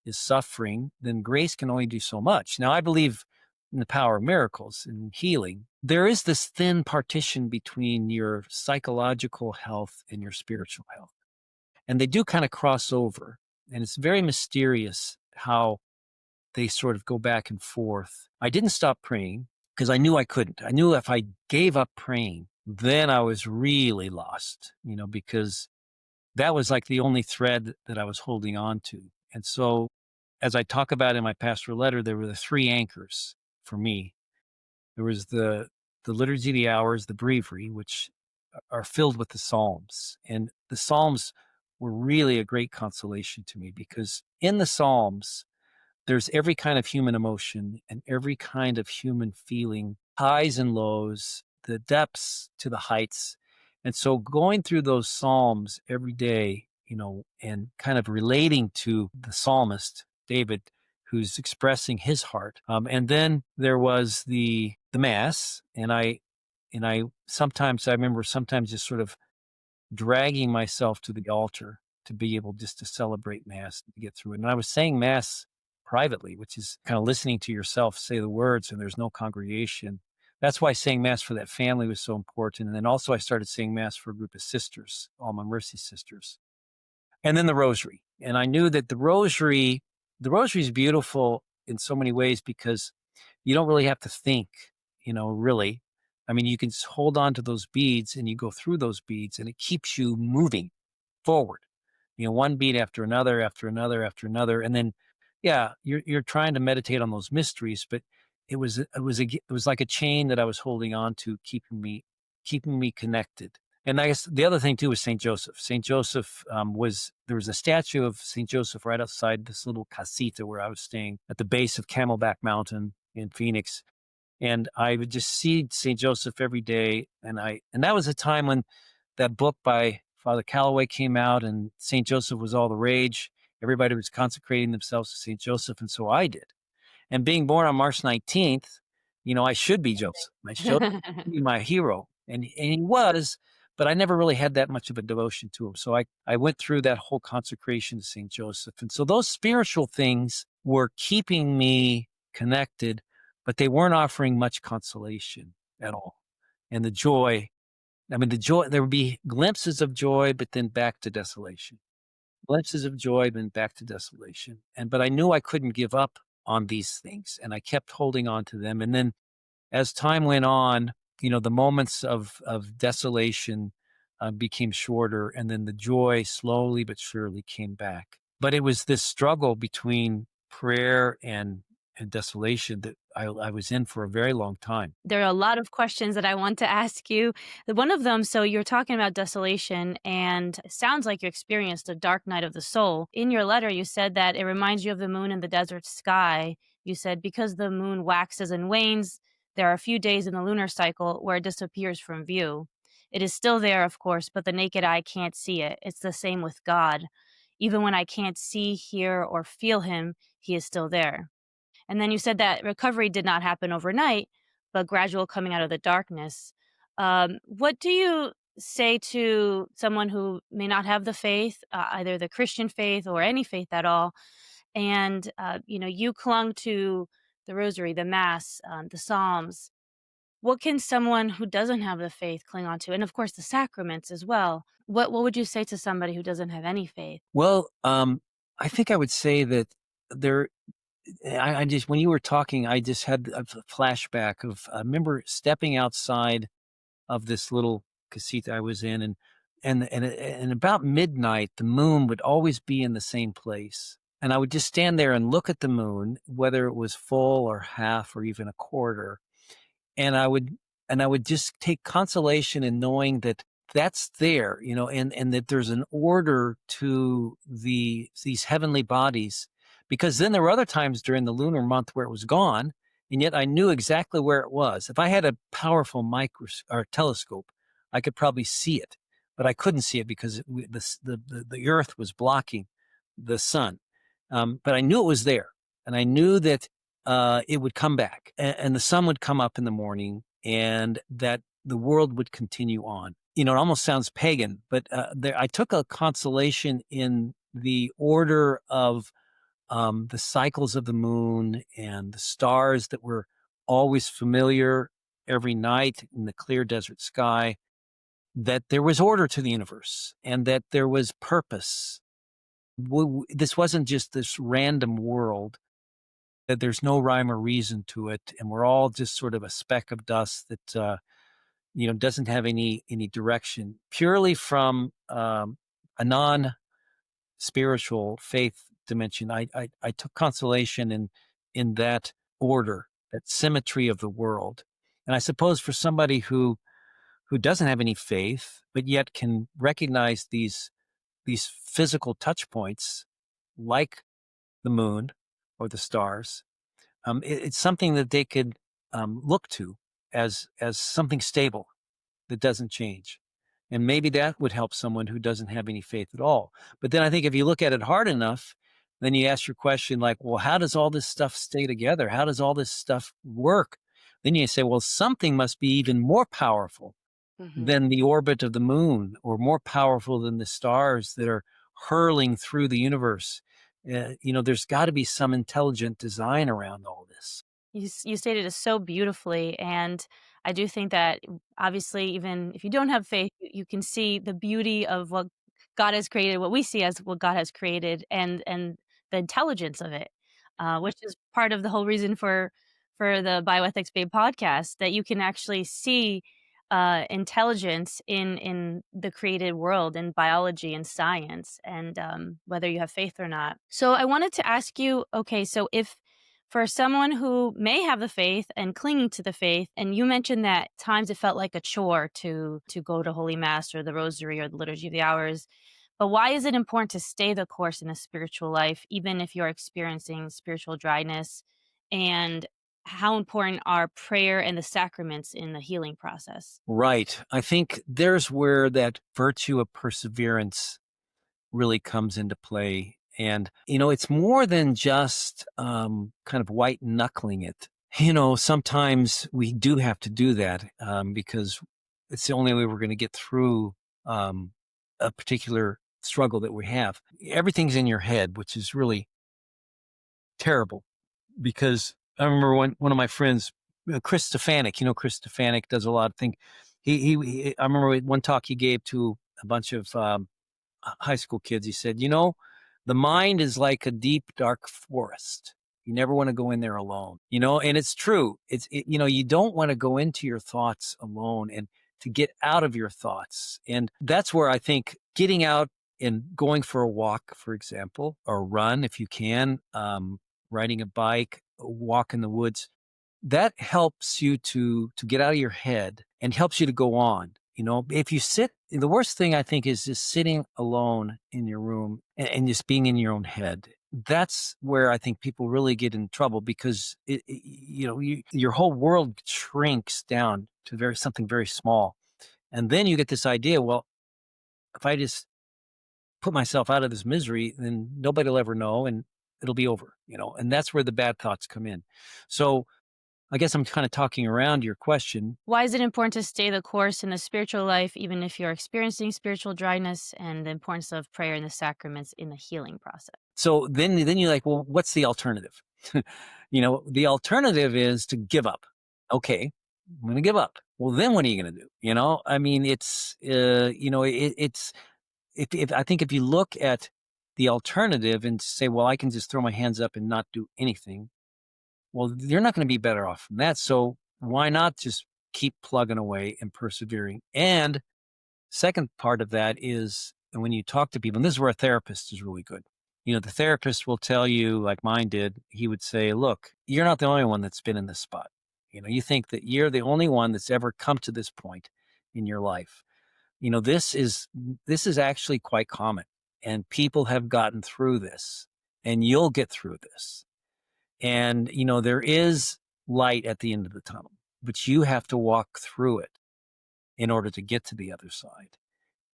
is suffering, then grace can only do so much. Now, I believe in the power of miracles and healing. There is this thin partition between your psychological health and your spiritual health, and they do kind of cross over. And it's very mysterious how they sort of go back and forth. I didn't stop praying because I knew I couldn't. I knew if I gave up praying, then I was really lost, because that was like the only thread that I was holding on to. And so, as I talk about in my pastoral letter, there were the three anchors for me. There was the liturgy of the hours, the breviary, which are filled with the Psalms. And the Psalms were really a great consolation to me, because in the Psalms, there's every kind of human emotion and every kind of human feeling, highs and lows, the depths to the heights. And so going through those Psalms every day, and kind of relating to the psalmist, David, who's expressing his heart. And then there was the Mass, and I sometimes, I remember sometimes just sort of dragging myself to the altar to be able just to celebrate Mass, to get through it. And I was saying Mass privately, which is kind of listening to yourself say the words, and there's no congregation. That's why saying Mass for that family was so important. And then also I started saying Mass for a group of sisters, all my Mercy sisters. And then the Rosary. And I knew that the Rosary is beautiful in so many ways, because you don't really have to think, really. I mean, you can just hold on to those beads and you go through those beads, and it keeps you moving forward, one bead after another, after another, after another. And then, yeah, you're trying to meditate on those mysteries, but it was like a chain that I was holding on to, keeping me connected. And I guess the other thing too was Saint Joseph. Saint Joseph there was a statue of Saint Joseph right outside this little casita where I was staying at the base of Camelback Mountain in Phoenix. And I would just see St. Joseph every day. And that was a time when that book by Father Calloway came out, and St. Joseph was all the rage. Everybody was consecrating themselves to St. Joseph. And so I did. And being born on March 19th, I should be Joseph. I should be my hero. And he was, but I never really had that much of a devotion to him. So I went through that whole consecration to St. Joseph. And so those spiritual things were keeping me connected, but they weren't offering much consolation at all. And the joy, there would be glimpses of joy, but then back to desolation. Glimpses of joy, then back to desolation. But I knew I couldn't give up on these things, and I kept holding on to them. And then as time went on, the moments of desolation became shorter, and then the joy slowly but surely came back. But it was this struggle between prayer and desolation that I was in for a very long time. There are a lot of questions that I want to ask you. One of them, so you're talking about desolation, and it sounds like you experienced a dark night of the soul. In your letter, you said that it reminds you of the moon in the desert sky. You said, because the moon waxes and wanes, there are a few days in the lunar cycle where it disappears from view. It is still there, of course, but the naked eye can't see it. It's the same with God. Even when I can't see, hear, or feel him, he is still there. And then you said that recovery did not happen overnight, but gradual coming out of the darkness. What do you say to someone who may not have the faith, either the Christian faith or any faith at all, and you clung to the Rosary, the Mass, the Psalms? What can someone who doesn't have the faith cling on to? And of course, the sacraments as well. What would you say to somebody who doesn't have any faith? Well, I think I would say that there I just when you were talking, I just had a flashback of I remember stepping outside of this little casita I was in, and about midnight, the moon would always be in the same place, and I would just stand there and look at the moon, whether it was full or half or even a quarter, and I would just take consolation in knowing that that's there, and that there's an order to these heavenly bodies. Because then there were other times during the lunar month where it was gone, and yet I knew exactly where it was. If I had a powerful or telescope, I could probably see it, but I couldn't see it because the Earth was blocking the sun. But I knew it was there, and I knew that it would come back, and the sun would come up in the morning, and that the world would continue on. It almost sounds pagan, but I took a consolation in the order of the cycles of the moon and the stars that were always familiar every night in the clear desert sky, that there was order to the universe and that there was purpose. This wasn't just this random world, that there's no rhyme or reason to it, and we're all just sort of a speck of dust that doesn't have any direction. Purely from a non-spiritual faith dimension, I took consolation in that order, that symmetry of the world. And I suppose for somebody who doesn't have any faith, but yet can recognize these physical touch points, like the moon or the stars, it's something that they could look to as something stable that doesn't change. And maybe that would help someone who doesn't have any faith at all. But then I think if you look at it hard enough, then you ask your question like, well, how does all this stuff stay together? How does all this stuff work? Then you say, well, something must be even more powerful Hmm. than the orbit of the moon, or more powerful than the stars that are hurling through the universe. There's got to be some intelligent design around all this. You stated it so beautifully, and I do think that obviously, even if you don't have faith, you can see the beauty of what God has created, what we see as what God has created, and the intelligence of it, which is part of the whole reason for the Bioethics Babe podcast, that you can actually see intelligence in the created world, in biology and science, and whether you have faith or not. So I wanted to ask you, okay, so if for someone who may have the faith and clinging to the faith, and you mentioned that times it felt like a chore to go to Holy Mass or the Rosary or the Liturgy of the Hours, but why is it important to stay the course in a spiritual life, even if you're experiencing spiritual dryness? And how important are prayer and the sacraments in the healing process? Right. I think there's where that virtue of perseverance really comes into play. And, it's more than just kind of white knuckling it. Sometimes we do have to do that because it's the only way we're going to get through a particular struggle that we have. Everything's in your head, which is really terrible, because I remember one of my friends, Chris Stefanik, Chris Stefanik does a lot of things. I remember one talk he gave to a bunch of high school kids. He said, the mind is like a deep, dark forest. You never want to go in there alone, and it's true. You don't want to go into your thoughts alone, and to get out of your thoughts. And that's where I think getting out and going for a walk, for example, or run if you can, riding a bike, a walk in the woods, that helps you to get out of your head and helps you to go on. If you sit, the worst thing I think is just sitting alone in your room and just being in your own head. That's where I think people really get in trouble, because your whole world shrinks down to something very small. And then you get this idea, well, if I just put myself out of this misery, then nobody will ever know. And it'll be over, and that's where the bad thoughts come in. So I guess I'm kind of talking around your question. Why is it important to stay the course in the spiritual life, even if you're experiencing spiritual dryness, and the importance of prayer and the sacraments in the healing process? So then you're like, well, what's the alternative? The alternative is to give up. Okay, I'm going to give up. Well, then what are you going to do? I mean, it's if I think if you look at the alternative and say, well, I can just throw my hands up and not do anything. Well, you're not going to be better off from that. So why not just keep plugging away and persevering? And second part of that is when you talk to people, and this is where a therapist is really good. The therapist will tell you, like mine did, he would say, look, you're not the only one that's been in this spot. You think that you're the only one that's ever come to this point in your life. This is actually quite common, and people have gotten through this, and you'll get through this. And, there is light at the end of the tunnel, but you have to walk through it in order to get to the other side.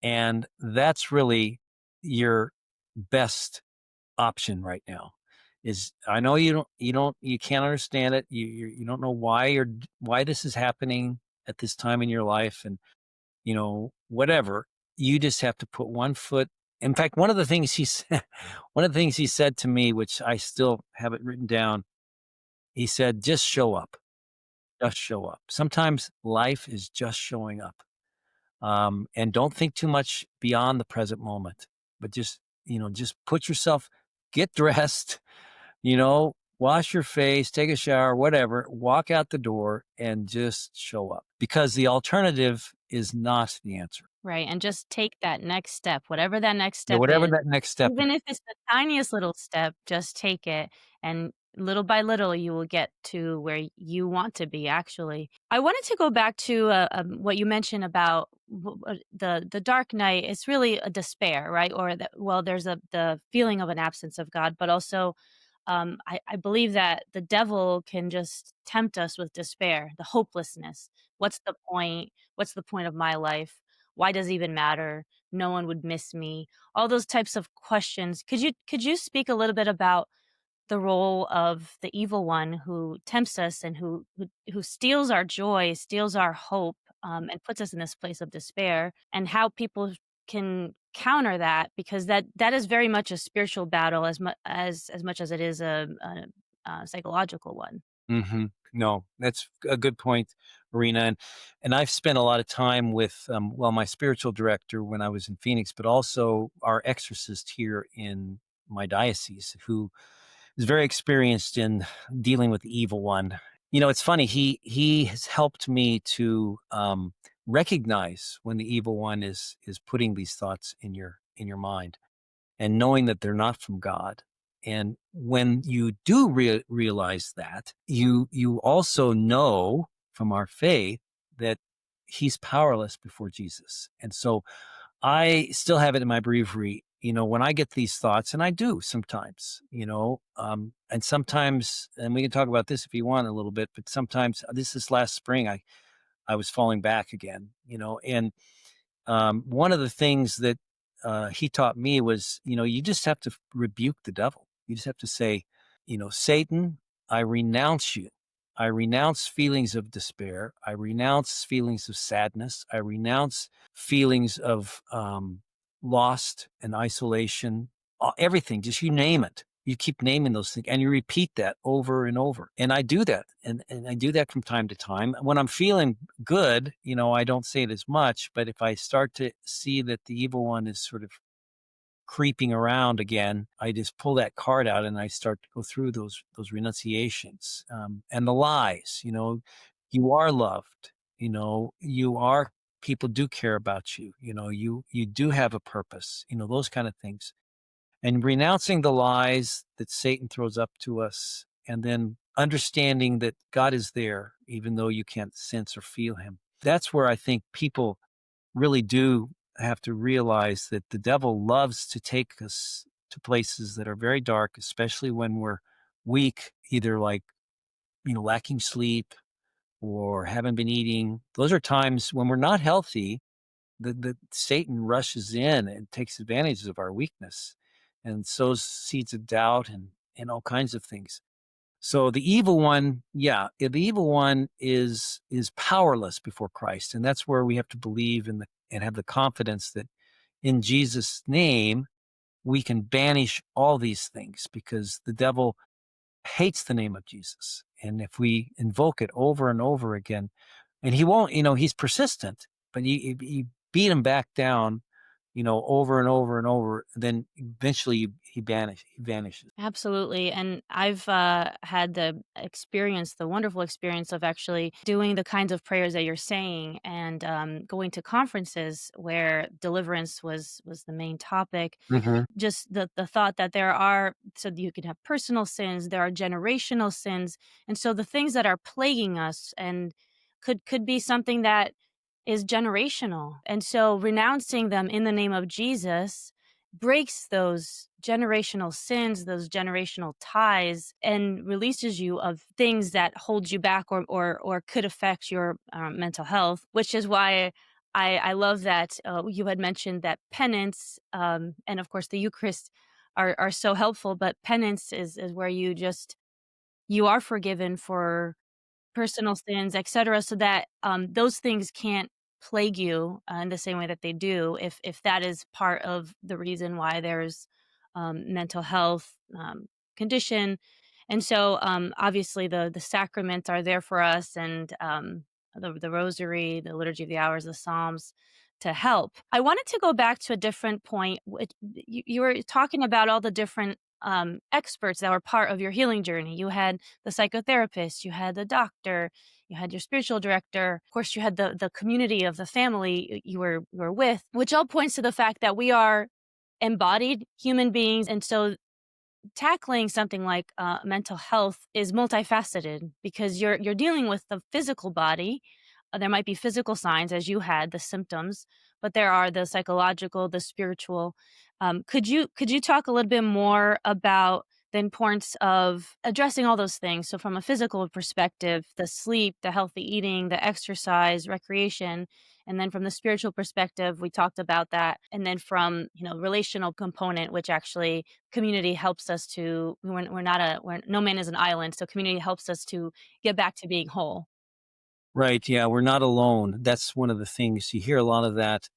And that's really your best option right now. Is I know you can't understand it. You don't know why this is happening at this time in your life, and whatever. You just have to put one foot. In fact, one of the things he said to me, which I still have it written down, he said, just show up. Just show up. Sometimes life is just showing up. And don't think too much beyond the present moment, but just put yourself, get dressed, wash your face, take a shower, whatever, walk out the door and just show up, because the alternative is not the answer. Right, and just take that next step, whatever that next Yeah, step whatever is. that next step is. Even if it's the tiniest little step, just take it, and little by little, you will get to where you want to be, actually. I wanted to go back to, what you mentioned about the dark night. It's really a despair, right? Or there's the feeling of an absence of God, but also, I believe that the devil can just tempt us with despair, the hopelessness. What's the point? What's the point of my life? Why does it even matter? No one would miss me. All those types of questions. Could you speak a little bit about the role of the evil one who tempts us and who steals our joy, steals our hope, and puts us in this place of despair, and how people can counter that, because that is very much a spiritual battle as much as it is a psychological one. No, that's a good point, Marina. And I've spent a lot of time with, my spiritual director when I was in Phoenix, but also our exorcist here in my diocese, who is very experienced in dealing with the evil one. It's funny. He has helped me to recognize when the evil one is putting these thoughts in your mind, and knowing that they're not from God. And when you do realize that, you also know from our faith that he's powerless before Jesus. And so I still have it in my breviary, when I get these thoughts, and I do sometimes, and sometimes, and we can talk about this if you want a little bit, but sometimes this last spring, I was falling back again, and one of the things that he taught me was, you just have to rebuke the devil. You just have to say, Satan, I renounce you. I renounce feelings of despair. I renounce feelings of sadness. I renounce feelings of lost and isolation. Everything, just you name it. You keep naming those things, and you repeat that over and over. And I do that, and I do that from time to time. When I'm feeling good, I don't say it as much, but if I start to see that the evil one is sort of creeping around again, I just pull that card out and I start to go through those renunciations, and the lies. You are loved. You are. People do care about you. You do have a purpose. Those kind of things. And renouncing the lies that Satan throws up to us, and then understanding that God is there, even though you can't sense or feel him. That's where I think people really do have to realize that the devil loves to take us to places that are very dark, especially when we're weak, either like, lacking sleep or haven't been eating. Those are times when we're not healthy. The Satan rushes in and takes advantage of our weakness, and sows seeds of doubt and all kinds of things. So the evil one, yeah, the evil one is powerless before Christ, and that's where we have to believe in the and have the confidence that in Jesus' name we can banish all these things, because the devil hates the name of Jesus. And if we invoke it over and over again, and he won't, he's persistent, but you beat him back down, over and over and over, then eventually he vanishes. Absolutely. And I've had the wonderful experience of actually doing the kinds of prayers that you're saying, and going to conferences where deliverance was the main topic. Hmm. Just the thought that there are, so you can have personal sins, there are generational sins. And so the things that are plaguing us and could be something that is generational. And so renouncing them in the name of Jesus breaks those generational sins, those generational ties, and releases you of things that hold you back, or could affect your mental health. Which is why I love that you had mentioned that penance, and of course the Eucharist are so helpful. But penance is where you are forgiven for personal sins, etcetera, so that, those things can't plague you, in the same way that they do, if that is part of the reason why there's, mental health, condition. And so, obviously, the sacraments are there for us, and, the rosary, the liturgy of the hours, the psalms to help. I wanted to go back to a different point, which you were talking about all the different, experts that were part of your healing journey. You had the psychotherapist, you had the doctor, you had your spiritual director, of course, you had the community of the family you were with, which all points to the fact that we are embodied human beings. And so tackling something like mental health is multifaceted, because you're dealing with the physical body. There might be physical signs, as you had the symptoms, but there are the psychological, the spiritual. Could you talk a little bit more about the importance of addressing all those things? So, from a physical perspective, the sleep, the healthy eating, the exercise, recreation, and then from the spiritual perspective, we talked about that, and then from relational component, which actually community helps us to. We're no man is an island, so community helps us to get back to being whole. Right. Yeah. We're not alone. That's one of the things you hear a lot of that,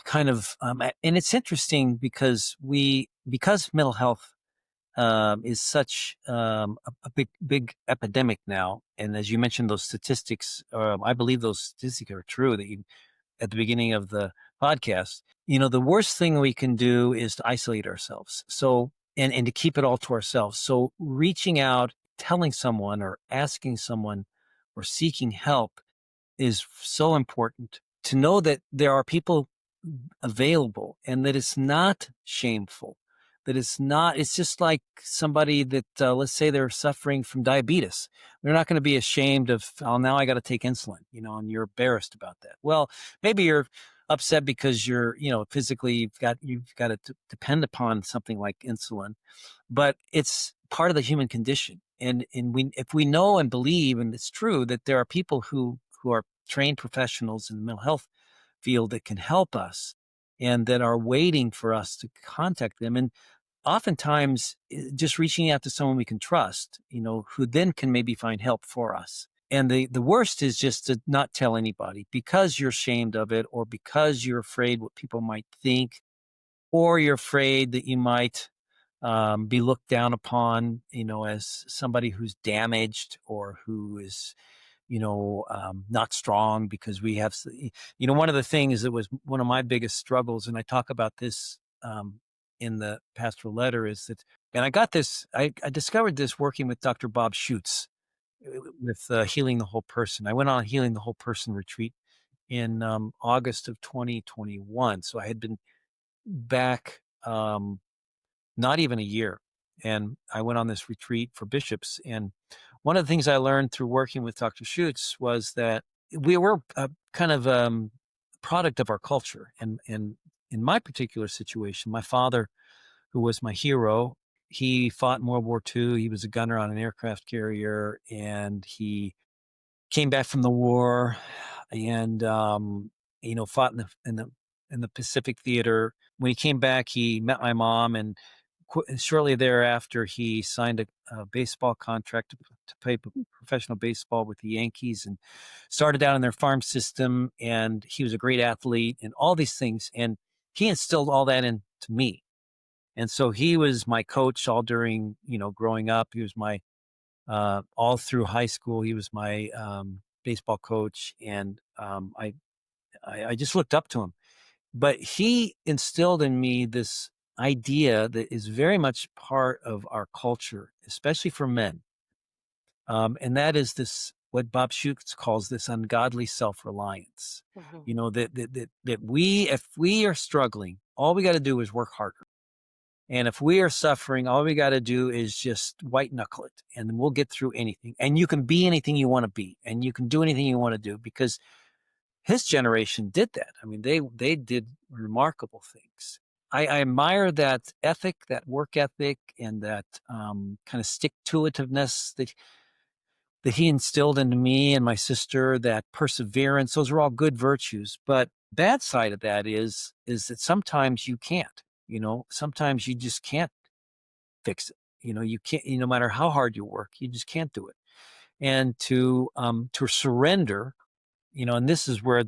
kind of, and it's interesting because mental health is such a big epidemic now. And as you mentioned, those statistics, I believe those statistics are true that you, at the beginning of the podcast, the worst thing we can do is to isolate ourselves. So, and to keep it all to ourselves. So reaching out, telling someone or asking someone or seeking help is so important, to know that there are people available and that it's not shameful, that it's just like somebody that, let's say they're suffering from diabetes. They're not going to be ashamed of, oh, now I got to take insulin, and you're embarrassed about that. Well, maybe you're upset because you're, physically you've got to depend upon something like insulin, but it's part of the human condition. And if we know and believe, and it's true that there are people who are trained professionals in the mental health field that can help us and that are waiting for us to contact them. And oftentimes just reaching out to someone we can trust, who then can maybe find help for us. And the worst is just to not tell anybody because you're ashamed of it, or because you're afraid what people might think, or you're afraid that you might be looked down upon, as somebody who's damaged or who is, not strong, because we have, one of the things that was one of my biggest struggles, and I talk about this in the pastoral letter, is that, and I discovered this working with Dr. Bob Schutz with Healing the Whole Person. I went on a Healing the Whole Person retreat in August of 2021. So I had been back not even a year. And I went on this retreat for bishops. And one of the things I learned through working with Dr. Schutz was that we were a kind of product of our culture. And in my particular situation, my father, who was my hero, he fought in World War II. He was a gunner on an aircraft carrier, and he came back from the war and, fought in the Pacific theater. When he came back, he met my mom, and shortly thereafter, he signed a baseball contract to play professional baseball with the Yankees, and started out in their farm system. And he was a great athlete and all these things. And he instilled all that into me. And so he was my coach all during, growing up. He was my all through high school. He was my baseball coach, and I just looked up to him. But he instilled in me this idea that is very much part of our culture, especially for men. And that is this, what Bob Schutz calls this ungodly self-reliance. Mhm. That we, if we are struggling, all we got to do is work harder. And if we are suffering, all we got to do is just white knuckle it, and then we'll get through anything. And you can be anything you want to be, and you can do anything you want to do, because his generation did that. I mean, they did remarkable things. I admire that ethic, that work ethic, and that kind of stick-to-itiveness that he instilled into me and my sister. That perseverance, those are all good virtues. But bad side of that is that sometimes you can't. Sometimes you just can't fix it. You can't. No matter how hard you work, you just can't do it. And to surrender. And this is where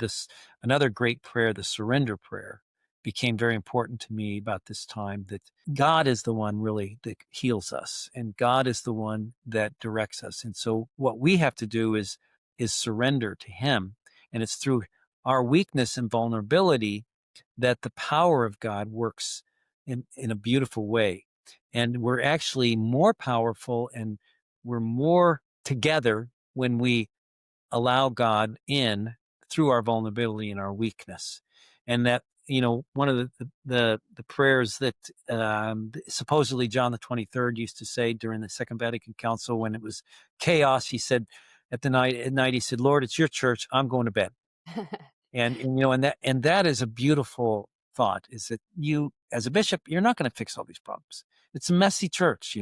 another great prayer, the surrender prayer, became very important to me about this time, that God is the one really that heals us, and God is the one that directs us. And so what we have to do is surrender to him. And it's through our weakness and vulnerability that the power of God works in a beautiful way. And we're actually more powerful, and we're more together when we allow God in through our vulnerability and our weakness. And that, one of the prayers that supposedly John the 23rd used to say during the Second Vatican Council, when it was chaos, he said at night, he said, "Lord, it's your church. I'm going to bed." And that is a beautiful thought, is that you, as a bishop, you're not going to fix all these problems. It's a messy church,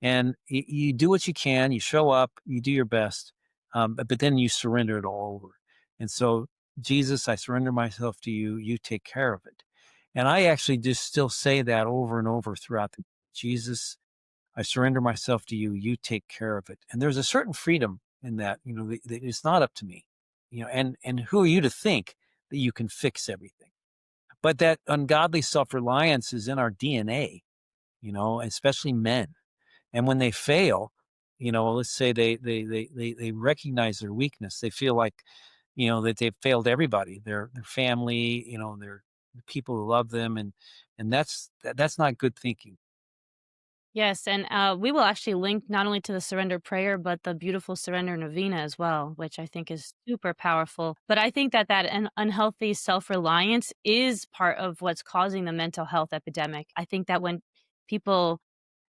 and you do what you can, you show up, you do your best, but then you surrender it all over. And so, Jesus, I surrender myself to you. You take care of it. And I actually just still say that over and over throughout Jesus, I surrender myself to you. You take care of it. And there's a certain freedom in that, that it's not up to me, and who are you to think that you can fix everything? But that ungodly self-reliance is in our DNA, especially men. And when they fail, let's say they recognize their weakness. They feel like, that they've failed everybody, their family, their the people who love them. And that's not good thinking. Yes, and we will actually link not only to the surrender prayer, but the beautiful surrender novena as well, which I think is super powerful. But I think that unhealthy self reliance is part of what's causing the mental health epidemic. I think that when people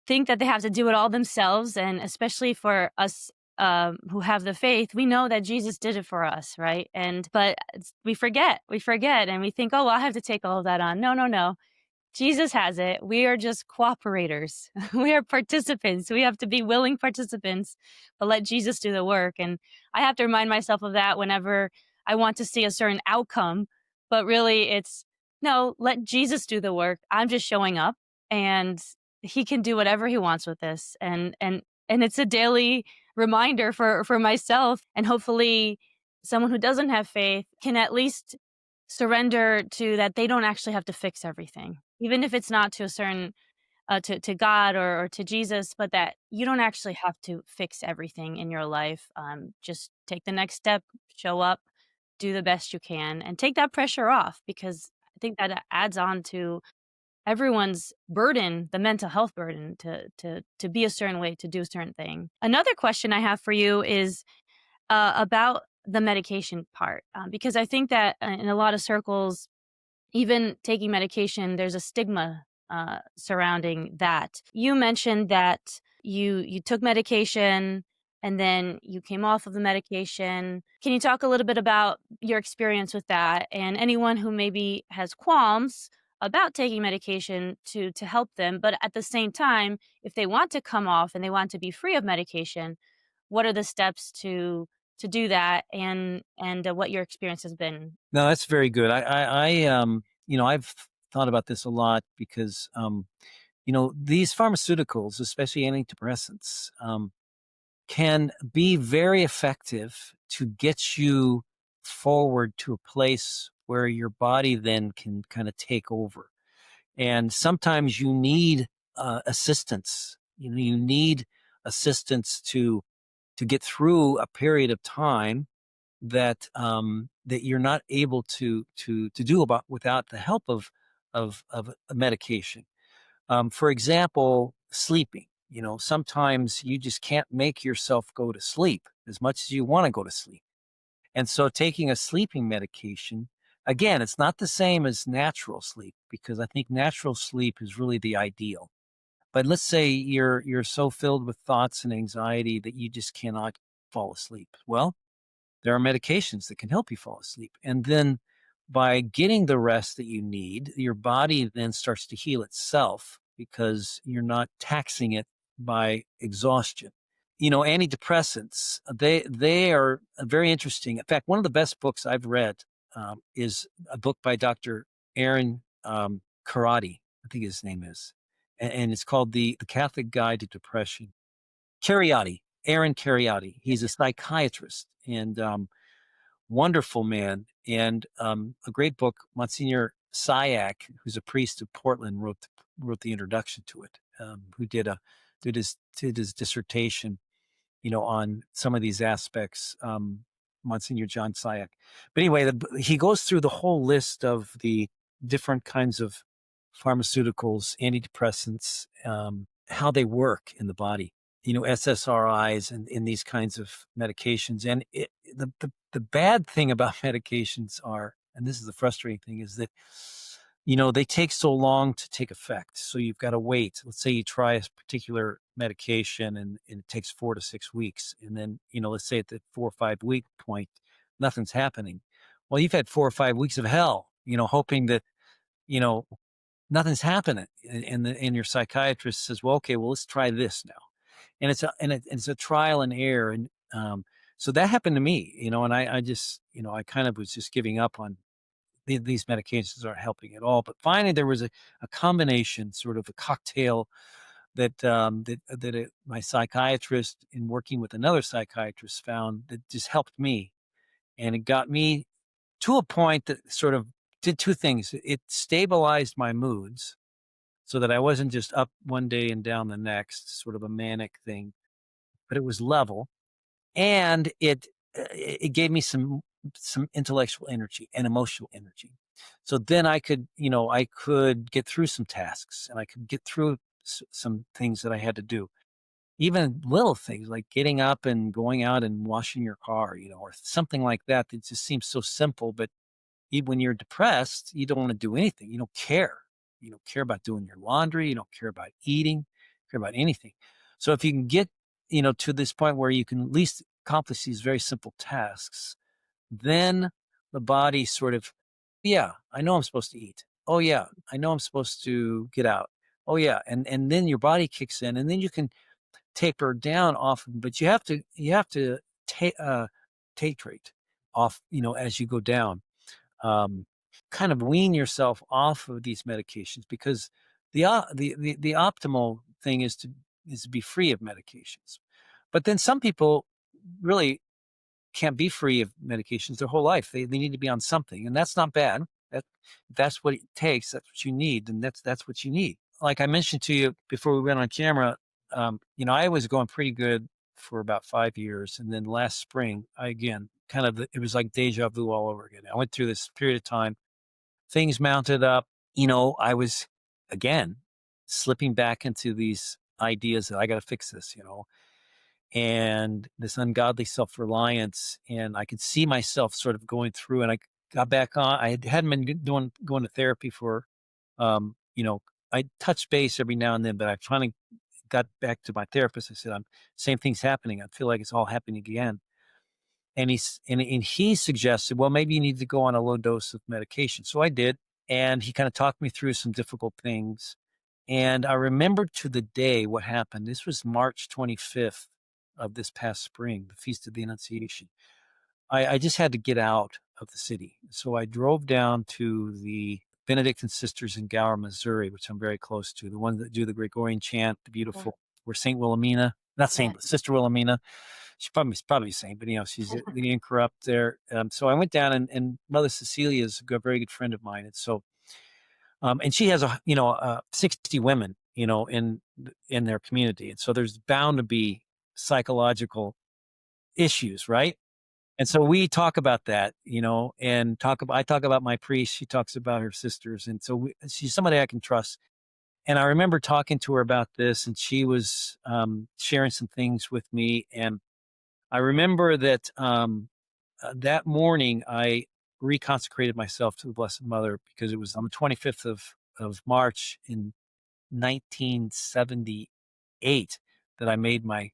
think that they have to do it all themselves, and especially for us who have the faith, we know that Jesus did it for us, right? But we forget, and we think, oh, well, I have to take all of that on. No, no, no. Jesus has it. We are just cooperators. We are participants. We have to be willing participants, but let Jesus do the work. And I have to remind myself of that whenever I want to see a certain outcome. But really, it's no, let Jesus do the work. I'm just showing up, and he can do whatever he wants with this. And it's a daily reminder for myself, and hopefully someone who doesn't have faith can at least surrender to that they don't actually have to fix everything, even if it's not to a certain to God or to Jesus, but that you don't actually have to fix everything in your life. Just take the next step, show up, do the best you can, and take that pressure off, because I think that adds on to everyone's burden, the mental health burden, to be a certain way, to do a certain thing. Another question I have for you is about the medication part, because I think that in a lot of circles, even taking medication, there's a stigma surrounding that. You mentioned that you took medication and then you came off of the medication. Can you talk a little bit about your experience with that, and anyone who maybe has qualms about taking medication to help them, but at the same time, if they want to come off and they want to be free of medication, what are the steps to do that, and what your experience has been? No, that's very good. I've thought about this a lot, because these pharmaceuticals, especially antidepressants, can be very effective to get you forward to a place where your body then can kind of take over. And sometimes you need assistance. You need assistance to get through a period of time that you're not able to do about without the help of a medication. For example, sleeping. Sometimes you just can't make yourself go to sleep as much as you want to go to sleep. And so taking a sleeping medication, again, it's not the same as natural sleep, because I think natural sleep is really the ideal. But let's say you're so filled with thoughts and anxiety that you just cannot fall asleep. Well, there are medications that can help you fall asleep. And then by getting the rest that you need, your body then starts to heal itself because you're not taxing it by exhaustion. Antidepressants, they are very interesting. In fact, one of the best books I've read is a book by Dr. Aaron Karate, I think his name is, and it's called the Catholic Guide to Depression. Aaron Cariotti. He's a psychiatrist and wonderful man, and a great book. Monsignor Syack, who's a priest of Portland, wrote the introduction to it. Who did his dissertation, on some of these aspects. Monsignor John Syack. But anyway, he goes through the whole list of the different kinds of pharmaceuticals, antidepressants, how they work in the body. SSRIs and in these kinds of medications. And the bad thing about medications are, and this is the frustrating thing, is that, they take so long to take effect. So you've got to wait. Let's say you try a particular medication and it takes 4 to 6 weeks. And then, let's say at the 4 or 5 week point, nothing's happening. Well, you've had 4 or 5 weeks of hell, hoping that, nothing's happening. And your psychiatrist says, well, okay, well, let's try this now. And it's a trial and error. And so that happened to me, and I just, I kind of was just giving up on these medications aren't helping at all. But finally, there was a combination, sort of a cocktail that my psychiatrist, in working with another psychiatrist, found that just helped me, and it got me to a point that sort of did two things. It stabilized my moods, so that I wasn't just up one day and down the next, sort of a manic thing, but it was level, and it gave me some intellectual energy and emotional energy. So then I could get through some tasks, and I could get through some things that I had to do, even little things like getting up and going out and washing your car, or something like that. That just seems so simple, but when you're depressed, you don't want to do anything. You don't care. You don't care about doing your laundry. You don't care about eating, care about anything. So if you can get, to this point where you can at least accomplish these very simple tasks, then the body sort of, yeah, I know I'm supposed to eat. Oh yeah, I know I'm supposed to get out. Oh yeah, and then your body kicks in, and then you can taper down off, but you have to titrate off, as you go down. Kind of wean yourself off of these medications, because the optimal thing is to be free of medications. But then some people really can't be free of medications their whole life. They need to be on something, and that's not bad. That's what it takes. That's what you need, and that's what you need. Like I mentioned to you before we went on camera, I was going pretty good for about 5 years, and then last spring, it was like deja vu all over again. I went through this period of time, things mounted up. I was again slipping back into these ideas that I got to fix this, and this ungodly self-reliance, and I could see myself sort of going through, and I got back on. I hadn't been going to therapy for, I touched base every now and then, but I finally got back to my therapist. I said, same thing's happening. I feel like it's all happening again. And he suggested, well, maybe you need to go on a low dose of medication. So I did. And he kind of talked me through some difficult things. And I remember to the day what happened. This was March 25th of this past spring, the Feast of the Annunciation. I just had to get out of the city. So I drove down to the Benedictine sisters in Gower, Missouri, which I'm very close to, the ones that do the Gregorian chant, the Cool. beautiful, where St. Wilhelmina, not Yeah. Saint, Sister Wilhelmina, she's probably saint, but she's the incorrupt there. So I went down, and Mother Cecilia is a very good friend of mine. And so, and she has 60 women, in their community. And so there's bound to be psychological issues, right? And so we talk about that, and I talk about my priest. She talks about her sisters. And so she's somebody I can trust. And I remember talking to her about this, and she was sharing some things with me. And I remember that that morning I reconsecrated myself to the Blessed Mother, because it was on the 25th of March in 1978 that I made my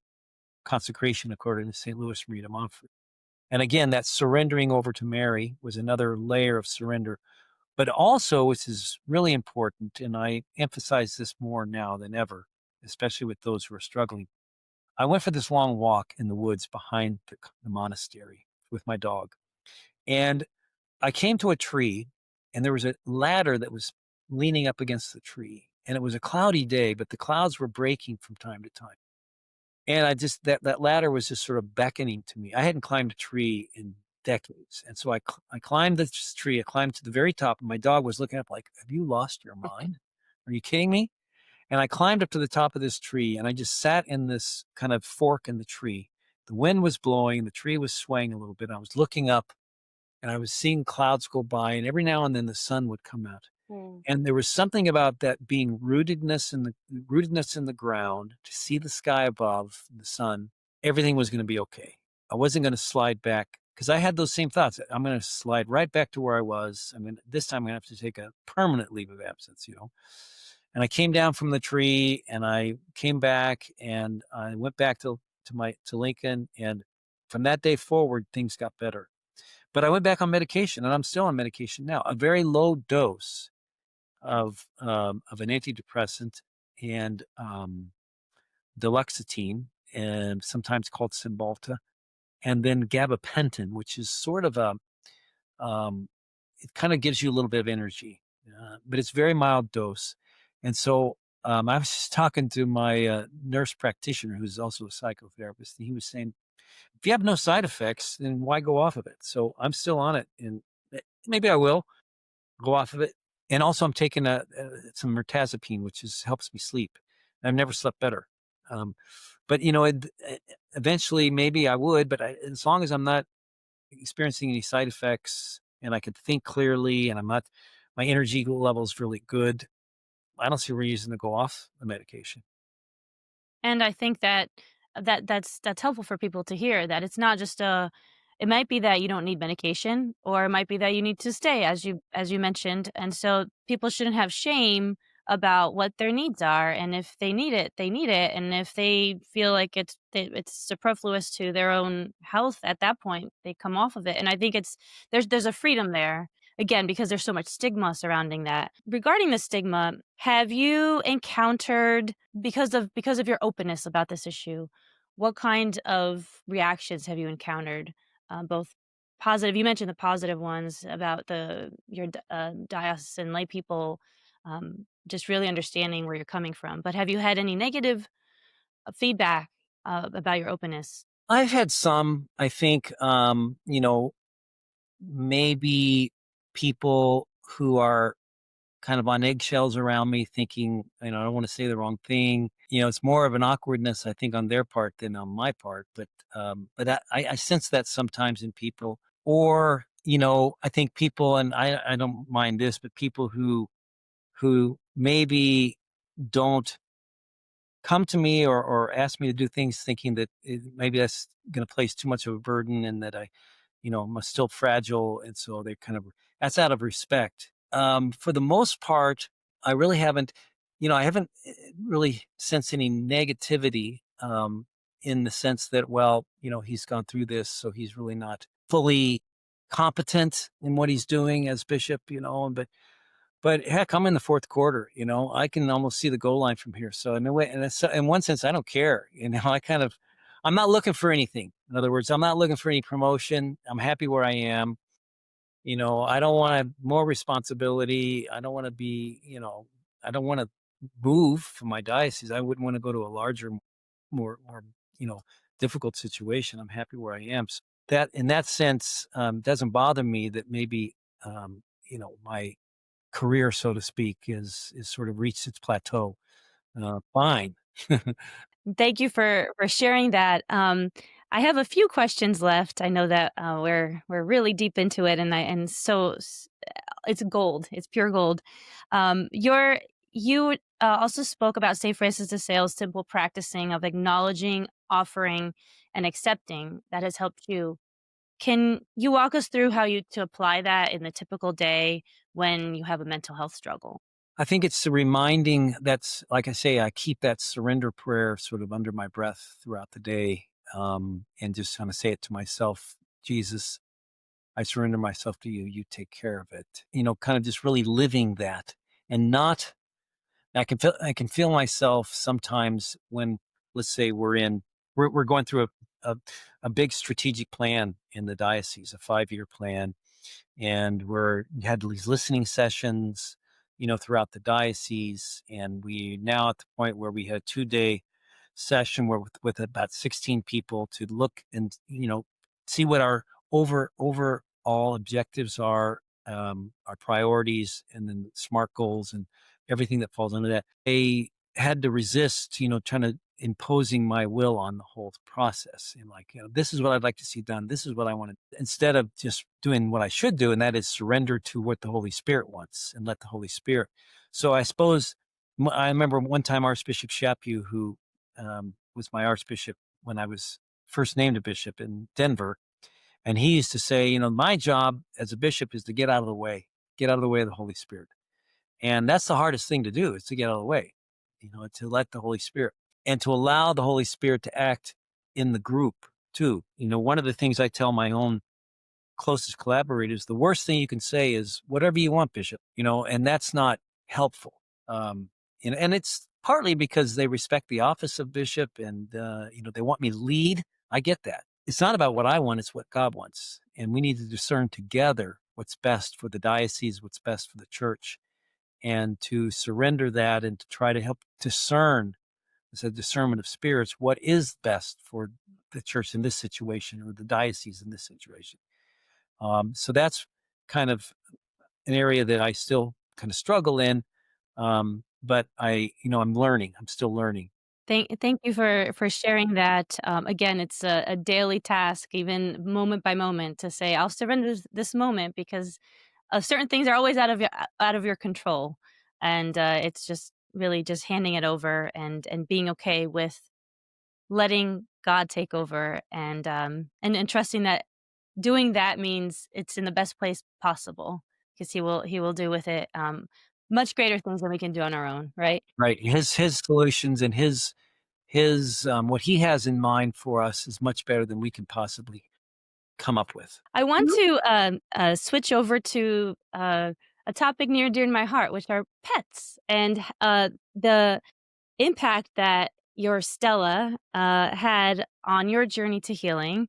consecration according to St. Louis Marie de Montfort. And again, that surrendering over to Mary was another layer of surrender. But also, which is really important, and I emphasize this more now than ever, especially with those who are struggling, I went for this long walk in the woods behind the monastery with my dog. And I came to a tree, and there was a ladder that was leaning up against the tree. And it was a cloudy day, but the clouds were breaking from time to time. And that ladder was just sort of beckoning to me. I hadn't climbed a tree in decades. And so I climbed this tree. I climbed to the very top, and my dog was looking up like, have you lost your mind? Are you kidding me? And I climbed up to the top of this tree, and I just sat in this kind of fork in the tree. The wind was blowing, the tree was swaying a little bit. I was looking up, and I was seeing clouds go by, and every now and then the sun would come out. Mm. And there was something about that being rootedness in the ground, to see the sky above, the sun. Everything was going to be okay. I wasn't going to slide back, because I had those same thoughts. I'm going to slide right back to where I was. This time I'm going to have to take a permanent leave of absence, And I came down from the tree, and I came back, and I went back to Lincoln. And from that day forward, things got better. But I went back on medication, and I'm still on medication now, a very low dose of an antidepressant, and duloxetine, and sometimes called Cymbalta, and then gabapentin, which is sort of it kind of gives you a little bit of energy, but it's very mild dose. And so I was just talking to my nurse practitioner, who's also a psychotherapist, and he was saying, if you have no side effects, then why go off of it? So I'm still on it, and maybe I will go off of it. And also, I'm taking some mirtazapine, which helps me sleep. I've never slept better. But eventually, maybe I would. But as long as I'm not experiencing any side effects, and I can think clearly, and my energy level is really good, I don't see a reason to go off the medication. And I think that's helpful for people to hear, that it's not just it might be that you don't need medication, or it might be that you need to stay, as you mentioned. And so people shouldn't have shame about what their needs are, and if they need it, they need it. And if they feel like it's superfluous to their own health at that point, they come off of it. And I think there's a freedom there, again, because there's so much stigma surrounding that. Regarding the stigma, have you encountered, because of your openness about this issue, what kind of reactions have you encountered? Both positive, you mentioned the positive ones about your diocesan lay people, just really understanding where you're coming from. But have you had any negative feedback about your openness? I've had some, I think, maybe people who are kind of on eggshells around me, thinking, I don't want to say the wrong thing. It's more of an awkwardness, I think, on their part than on my part. But I sense that sometimes in people, or, I think people, and I don't mind this, but people who maybe don't come to me or ask me to do things, thinking that maybe that's going to place too much of a burden, and that I'm still fragile. And so that's out of respect. For the most part, I really haven't, I haven't really sensed any negativity, in the sense that, well, he's gone through this, so he's really not fully competent in what he's doing as bishop, but heck, I'm in the fourth quarter, I can almost see the goal line from here. So in a way, and in one sense, I don't care, I'm not looking for anything. In other words, I'm not looking for any promotion. I'm happy where I am. I don't want more responsibility. I don't want to be, I don't want to move from my diocese. I wouldn't want to go to a larger, more, you know, difficult situation. I'm happy where I am. So that, in that sense, doesn't bother me that maybe, my career, so to speak, is sort of reached its plateau. Fine. Thank you for sharing that. I have a few questions left. I know that we're really deep into it, and it's gold. It's pure gold. You also spoke about Saint Francis de Sales' simple practicing of acknowledging, offering, and accepting that has helped you. Can you walk us through how you to apply that in the typical day when you have a mental health struggle? I think it's the reminding that's, like I say, I keep that surrender prayer sort of under my breath throughout the day, and just kind of say it to myself, Jesus, I surrender myself to you. You take care of it. Kind of just really living that, and not. I can feel myself sometimes when, let's say, we're going through a a big strategic plan in the diocese, a 5-year plan, and we had these listening sessions, throughout the diocese, and we now at the point where we had a 2-day session where with about 16 people to look and see what our overall objectives are, our priorities, and then SMART goals and everything that falls under that. They had to resist, trying to imposing my will on the whole process, and like, this is what I'd like to see done. This is what I want to, instead of just doing what I should do, and that is surrender to what the Holy Spirit wants and let the Holy Spirit. So I suppose I remember one time Archbishop Chaput, who was my archbishop when I was first named a bishop in Denver, and he used to say, my job as a bishop is to get out of the way of the Holy Spirit. And that's the hardest thing to do, is to get out of the way, to let the Holy Spirit, and to allow the Holy Spirit to act in the group too. One of the things I tell my own closest collaborators, the worst thing you can say is whatever you want, Bishop, and that's not helpful. Um, and it's partly because they respect the office of bishop, and, they want me to lead. I get that. It's not about what I want, it's what God wants. And we need to discern together what's best for the diocese, what's best for the church, and to surrender that and to try to help discern, it's a discernment of spirits, what is best for the church in this situation, or the diocese in this situation. So that's kind of an area that I still kind of struggle in. But I'm learning. I'm still learning. Thank you for sharing that. Again, it's a daily task, even moment by moment, to say, "I'll surrender this moment," because certain things are always out of your control, and it's just really just handing it over and being okay with letting God take over, and trusting that doing that means it's in the best place possible, because he will do with it much greater things than we can do on our own, right? Right. His solutions and his what he has in mind for us is much better than we can possibly come up with. I want to switch over to a topic near and dear to my heart, which are pets, and the impact that your Stella had on your journey to healing,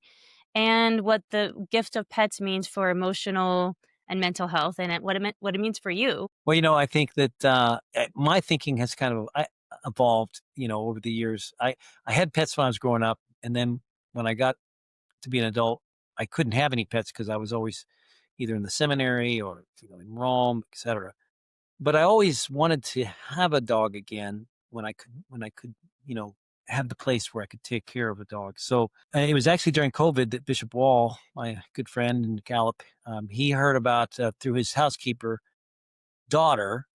and what the gift of pets means for emotional and mental health, and what it means for you. Well, I think that my thinking has kind of evolved, over the years. I had pets when I was growing up, and then when I got to be an adult, I couldn't have any pets because I was always either in the seminary or, in Rome, etc. But I always wanted to have a dog again when I could, you know, have the place where I could take care of a dog. So it was actually during COVID that Bishop Wall, my good friend in Gallup, he heard about, through his housekeeper daughter,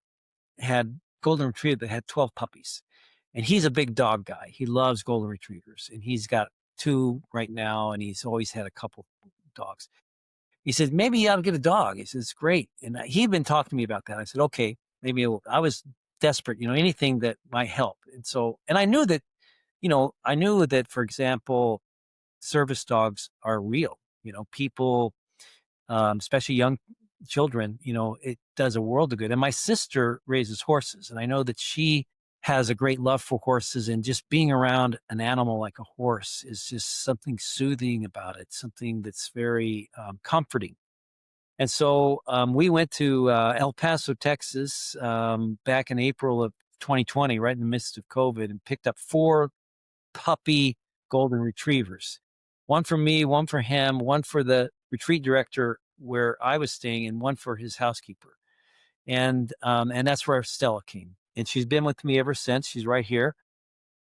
had golden retriever that had 12 puppies. And he's a big dog guy. He loves golden retrievers, and he's got two right now, and he's always had a couple dogs. He said, maybe you ought to get a dog. He says, it's great. And he'd been talking to me about that. I said, okay, maybe I was desperate, anything that might help. And so, and I knew that, for example, service dogs are real. People, especially young children, it does a world of good. And my sister raises horses, and I know that she has a great love for horses, and just being around an animal like a horse is just something soothing about it, something that's very comforting. And so we went to El Paso, Texas, back in April of 2020, right in the midst of COVID, and picked up 4 puppy golden retrievers. One for me, one for him, one for the retreat director where I was staying, and one for his housekeeper. And that's where Stella came. And she's been with me ever since. She's right here.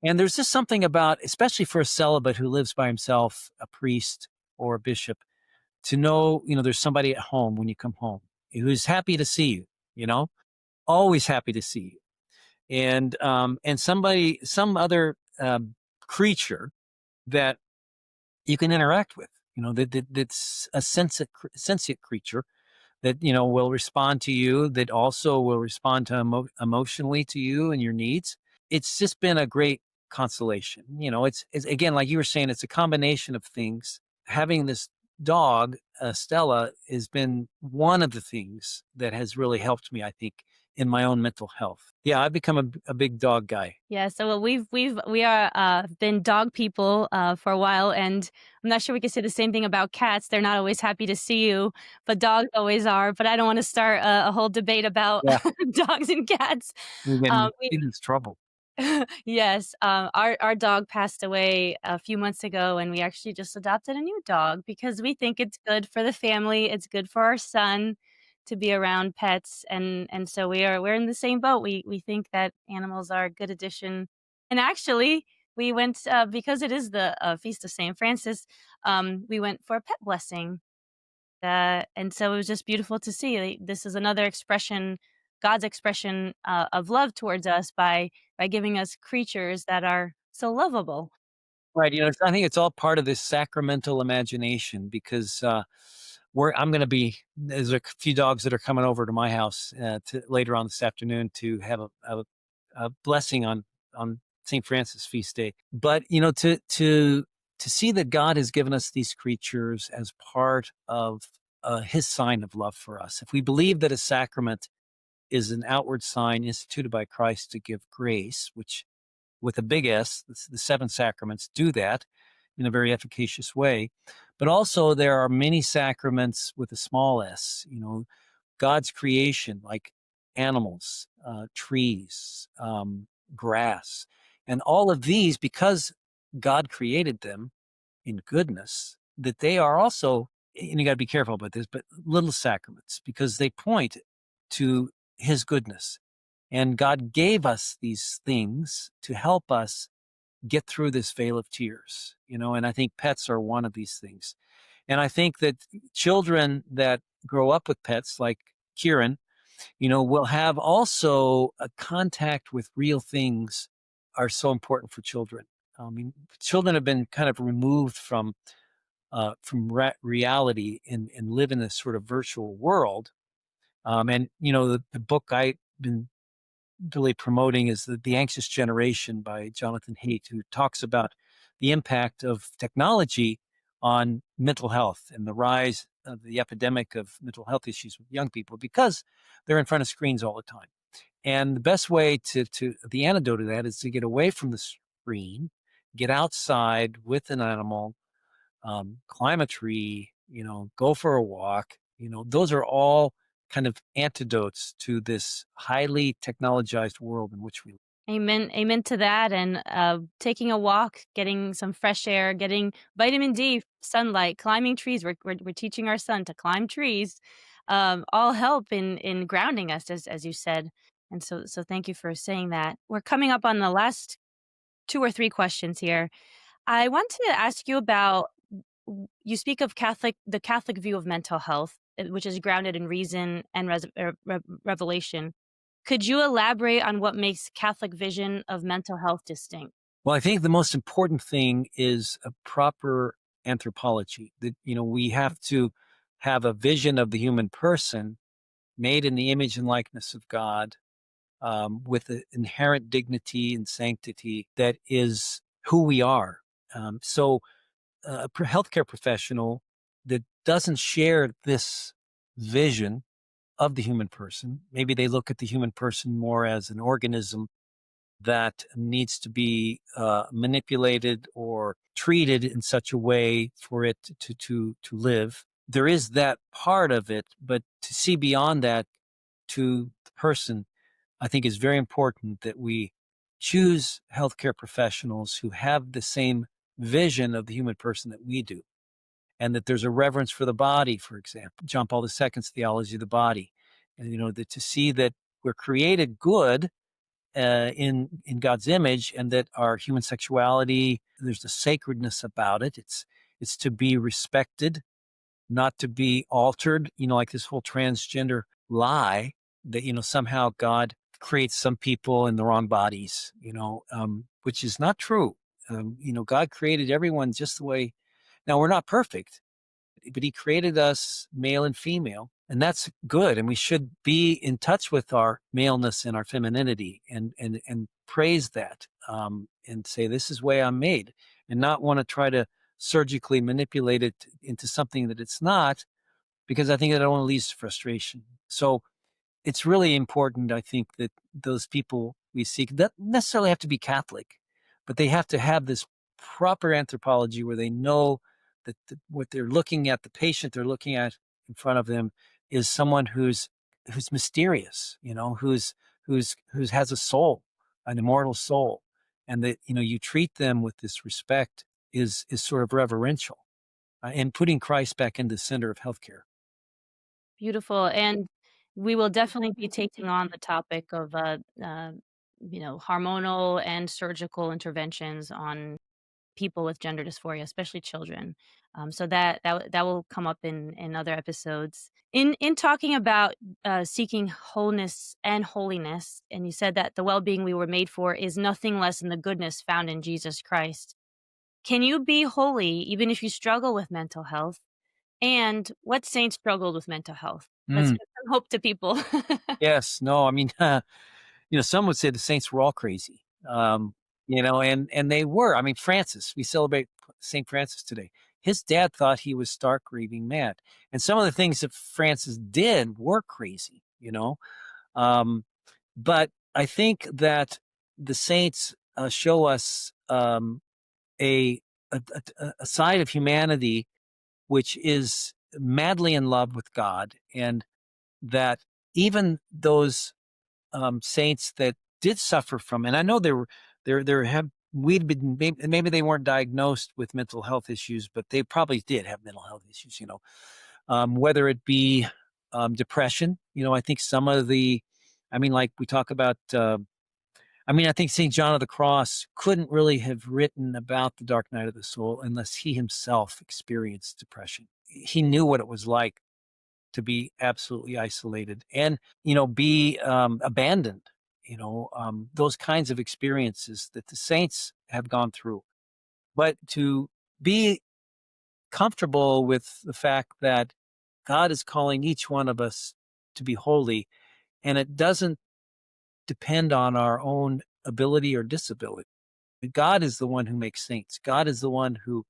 And there's just something about, especially for a celibate who lives by himself, a priest or a bishop, to know, there's somebody at home when you come home who's happy to see you, always happy to see you. And some other creature that you can interact with, that's a sentient creature that, will respond to you, that also will respond to emotionally to you and your needs. It's just been a great consolation. It's again, like you were saying, it's a combination of things. Having this dog, Stella, has been one of the things that has really helped me, I think, in my own mental health. Yeah, I've become a big dog guy. Yeah, so we are been dog people for a while, and I'm not sure we can say the same thing about cats. They're not always happy to see you, but dogs always are. But I don't want to start a whole debate about Yeah, dogs and cats. we get in We serious trouble. Yes, our dog passed away a few months ago, and we actually just adopted a new dog because we think it's good for the family. It's good for our son to be around pets, and so we're in the same boat. We think that animals are a good addition, and actually, we went because it is the feast of Saint Francis. We went for a pet blessing and so it was just beautiful to see. This is another expression, God's expression of love towards us by giving us creatures that are so lovable. Right, I think it's all part of this sacramental imagination because, I'm gonna be there's a few dogs that are coming over to my house, later on this afternoon to have a blessing on St. Francis feast day. But, to see that God has given us these creatures as part of, his sign of love for us. If we believe that a sacrament is an outward sign instituted by Christ to give grace, which with a big S, the 7 sacraments do that in a very efficacious way. But also there are many sacraments with a small s, God's creation, like animals, trees, grass, and all of these, because God created them in goodness, that they are also, and you got to be careful about this, but little sacraments because they point to his goodness. And God gave us these things to help us get through this veil of tears, and I think pets are one of these things. And I think that children that grow up with pets like Kieran, will have also a contact with real things are so important for children. I mean, children have been kind of removed from reality and live in this sort of virtual world. And the book I've been really promoting is the Anxious Generation by Jonathan Haidt, who talks about the impact of technology on mental health and the rise of the epidemic of mental health issues with young people because they're in front of screens all the time. And the best way to the antidote to that is to get away from the screen, get outside with an animal, climb a tree, go for a walk. Those are all kind of antidotes to this highly technologized world in which we live. Amen to that. And taking a walk, getting some fresh air, getting vitamin D, sunlight, climbing trees. We're teaching our son to climb trees. All help in grounding us, as you said. And so thank you for saying that. We're coming up on the last 2 or 3 questions here. I want to ask you about you speak of the Catholic view of mental health, which is grounded in reason and revelation. Could you elaborate on what makes Catholic vision of mental health distinct? Well, I think the most important thing is a proper anthropology. That we have to have a vision of the human person made in the image and likeness of God, with the inherent dignity and sanctity that is who we are. So a healthcare professional that doesn't share this vision of the human person, maybe they look at the human person more as an organism that needs to be manipulated or treated in such a way for it to live. there is that part of it, but to see beyond that to the person, I think is very important that we choose healthcare professionals who have the same vision of the human person that we do, and that there's a reverence for the body, for example, John Paul II's theology of the body, and that to see that we're created good in God's image, and that our human sexuality, there's a sacredness about it. It's to be respected, not to be altered. Like this whole transgender lie that somehow God creates some people in the wrong bodies. Which is not true. God created everyone just the way. Now we're not perfect, but He created us male and female, and that's good. And we should be in touch with our maleness and our femininity, and praise that, and say, this is the way I'm made, and not want to try to surgically manipulate it into something that it's not, because I think that only leads to frustration. So it's really important, I think, that those people we seek don't necessarily have to be Catholic, but they have to have this proper anthropology where they know that what they're looking at, the patient they're looking at in front of them, is someone who's mysterious, who's has a soul, an immortal soul, and that you treat them with this respect is sort of reverential, and putting Christ back in the center of healthcare. Beautiful, and we will definitely be taking on the topic of, hormonal and surgical interventions on people with gender dysphoria, especially children. So that will come up in other episodes. In talking about seeking wholeness and holiness, and you said that the well-being we were made for is nothing less than the goodness found in Jesus Christ. Can you be holy even if you struggle with mental health? And what saint struggled with mental health? Let's Mm, give some hope to people. yes, no, I mean, some would say the saints were all crazy. And they were. I mean, Francis, we celebrate St. Francis today. His dad thought he was stark raving mad. And some of the things that Francis did were crazy. Um, but I think that the saints show us a, a side of humanity which is madly in love with God, and that even those saints that did suffer from, and I know there have we'd been maybe they weren't diagnosed with mental health issues, but they probably did have mental health issues. Whether it be depression. I think some of the, I mean, like we talk about. I think St. John of the Cross couldn't really have written about the dark night of the soul unless he himself experienced depression. He knew what it was like to be absolutely isolated and be abandoned, those kinds of experiences that the saints have gone through. But to be comfortable with the fact that God is calling each one of us to be holy, and it doesn't depend on our own ability or disability. God is the one who makes saints. God is the one who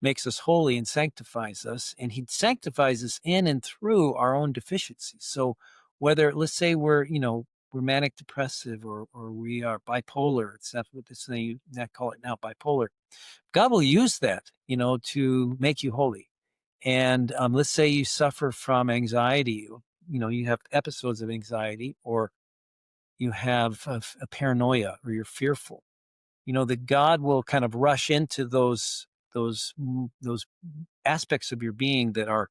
makes us holy and sanctifies us, and He sanctifies us in and through our own deficiencies. So whether, let's say, we're manic depressive, or we are bipolar, it's not what this thing you call it now, bipolar. God will use that, to make you holy. And let's say you suffer from anxiety, you have episodes of anxiety, or you have a paranoia, or you're fearful. That God will kind of rush into those aspects of your being that are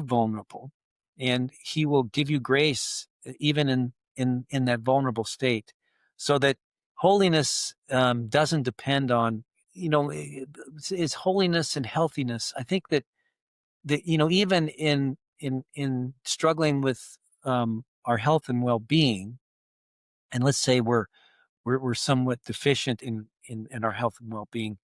vulnerable, and He will give you grace even in that vulnerable state, so that holiness doesn't depend on is holiness and healthiness. I think that even in struggling with our health and well-being, and let's say we're somewhat deficient in our health and well-being,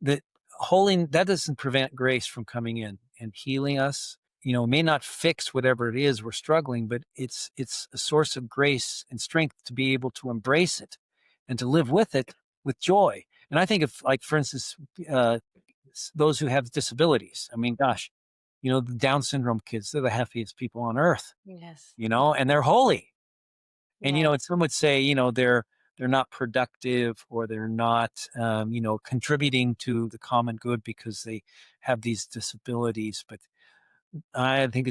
that that doesn't prevent grace from coming in and healing us. It may not fix whatever it is we're struggling, but it's a source of grace and strength to be able to embrace it and to live with it with joy. And I think, if, like, for instance, uh, those who have disabilities, I mean, gosh, the Down syndrome kids, they're the happiest people on earth, Yes. and they're holy. And Yes. and some would say, they're not productive, or they're not contributing to the common good because they have these disabilities. But I think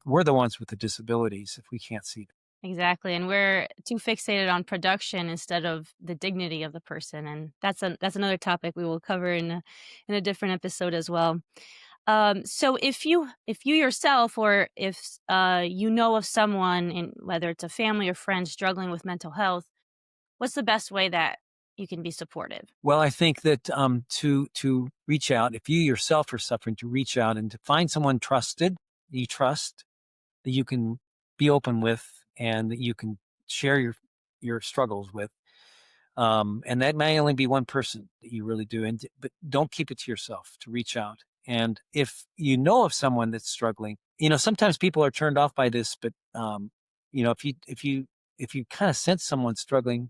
we're the ones with the disabilities if we can't see them. Exactly, and we're too fixated on production instead of the dignity of the person, and that's another topic we will cover in a different episode as well. So if you yourself, or if you know of someone, in whether it's a family or friend, struggling with mental health, what's the best way that you can be supportive? Well, I think that to reach out, if you yourself are suffering, to reach out and to find someone trusted, you trust, that you can be open with, and that you can share your struggles with. And that may only be one person that you really do, but don't keep it to yourself. To reach out, and if you know of someone that's struggling, sometimes people are turned off by this, but if you kind of sense someone struggling,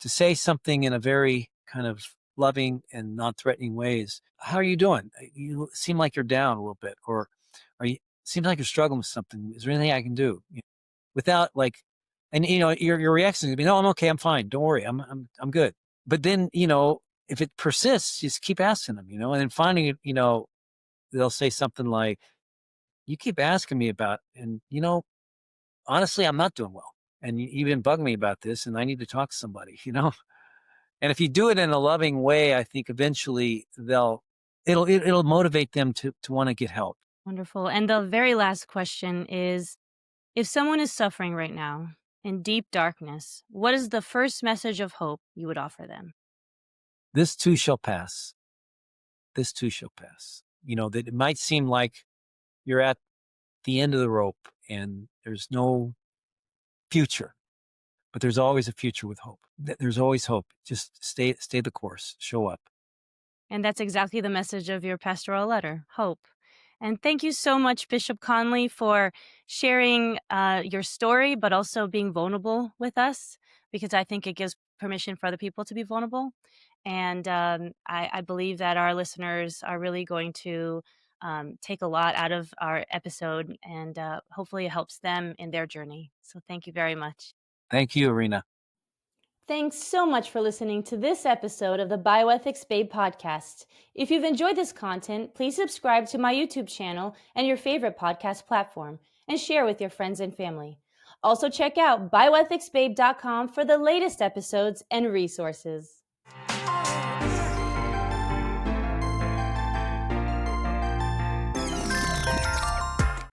to say something in a very kind of loving and non-threatening ways. How are you doing? You seem like you're down a little bit, or seems like you're struggling with something. Is there anything I can do? Without like, and your reaction is gonna be, no, I'm okay, I'm fine, don't worry, I'm good. But then if it persists, just keep asking them, and then finding they'll say something like, you keep asking me about, and honestly, I'm not doing well, and you've been bugging me about this, and I need to talk to somebody. And if you do it in a loving way, I think eventually it'll motivate them to want to get help. Wonderful. And the very last question is, if someone is suffering right now in deep darkness, what is the first message of hope you would offer them? This too shall pass. This too shall pass. That it might seem like you're at the end of the rope and there's no future, but there's always a future with hope. There's always hope. Just stay the course, show up. And that's exactly the message of your pastoral letter, hope. And thank you so much, Bishop Conley, for sharing your story, but also being vulnerable with us, because I think it gives permission for other people to be vulnerable. And I believe that our listeners are really going to take a lot out of our episode, and hopefully it helps them in their journey. So thank you very much. Thank you, Arena. Thanks so much for listening to this episode of the Bioethics Babe podcast. If you've enjoyed this content, please subscribe to my YouTube channel and your favorite podcast platform, and share with your friends and family. Also check out bioethicsbabe.com for the latest episodes and resources.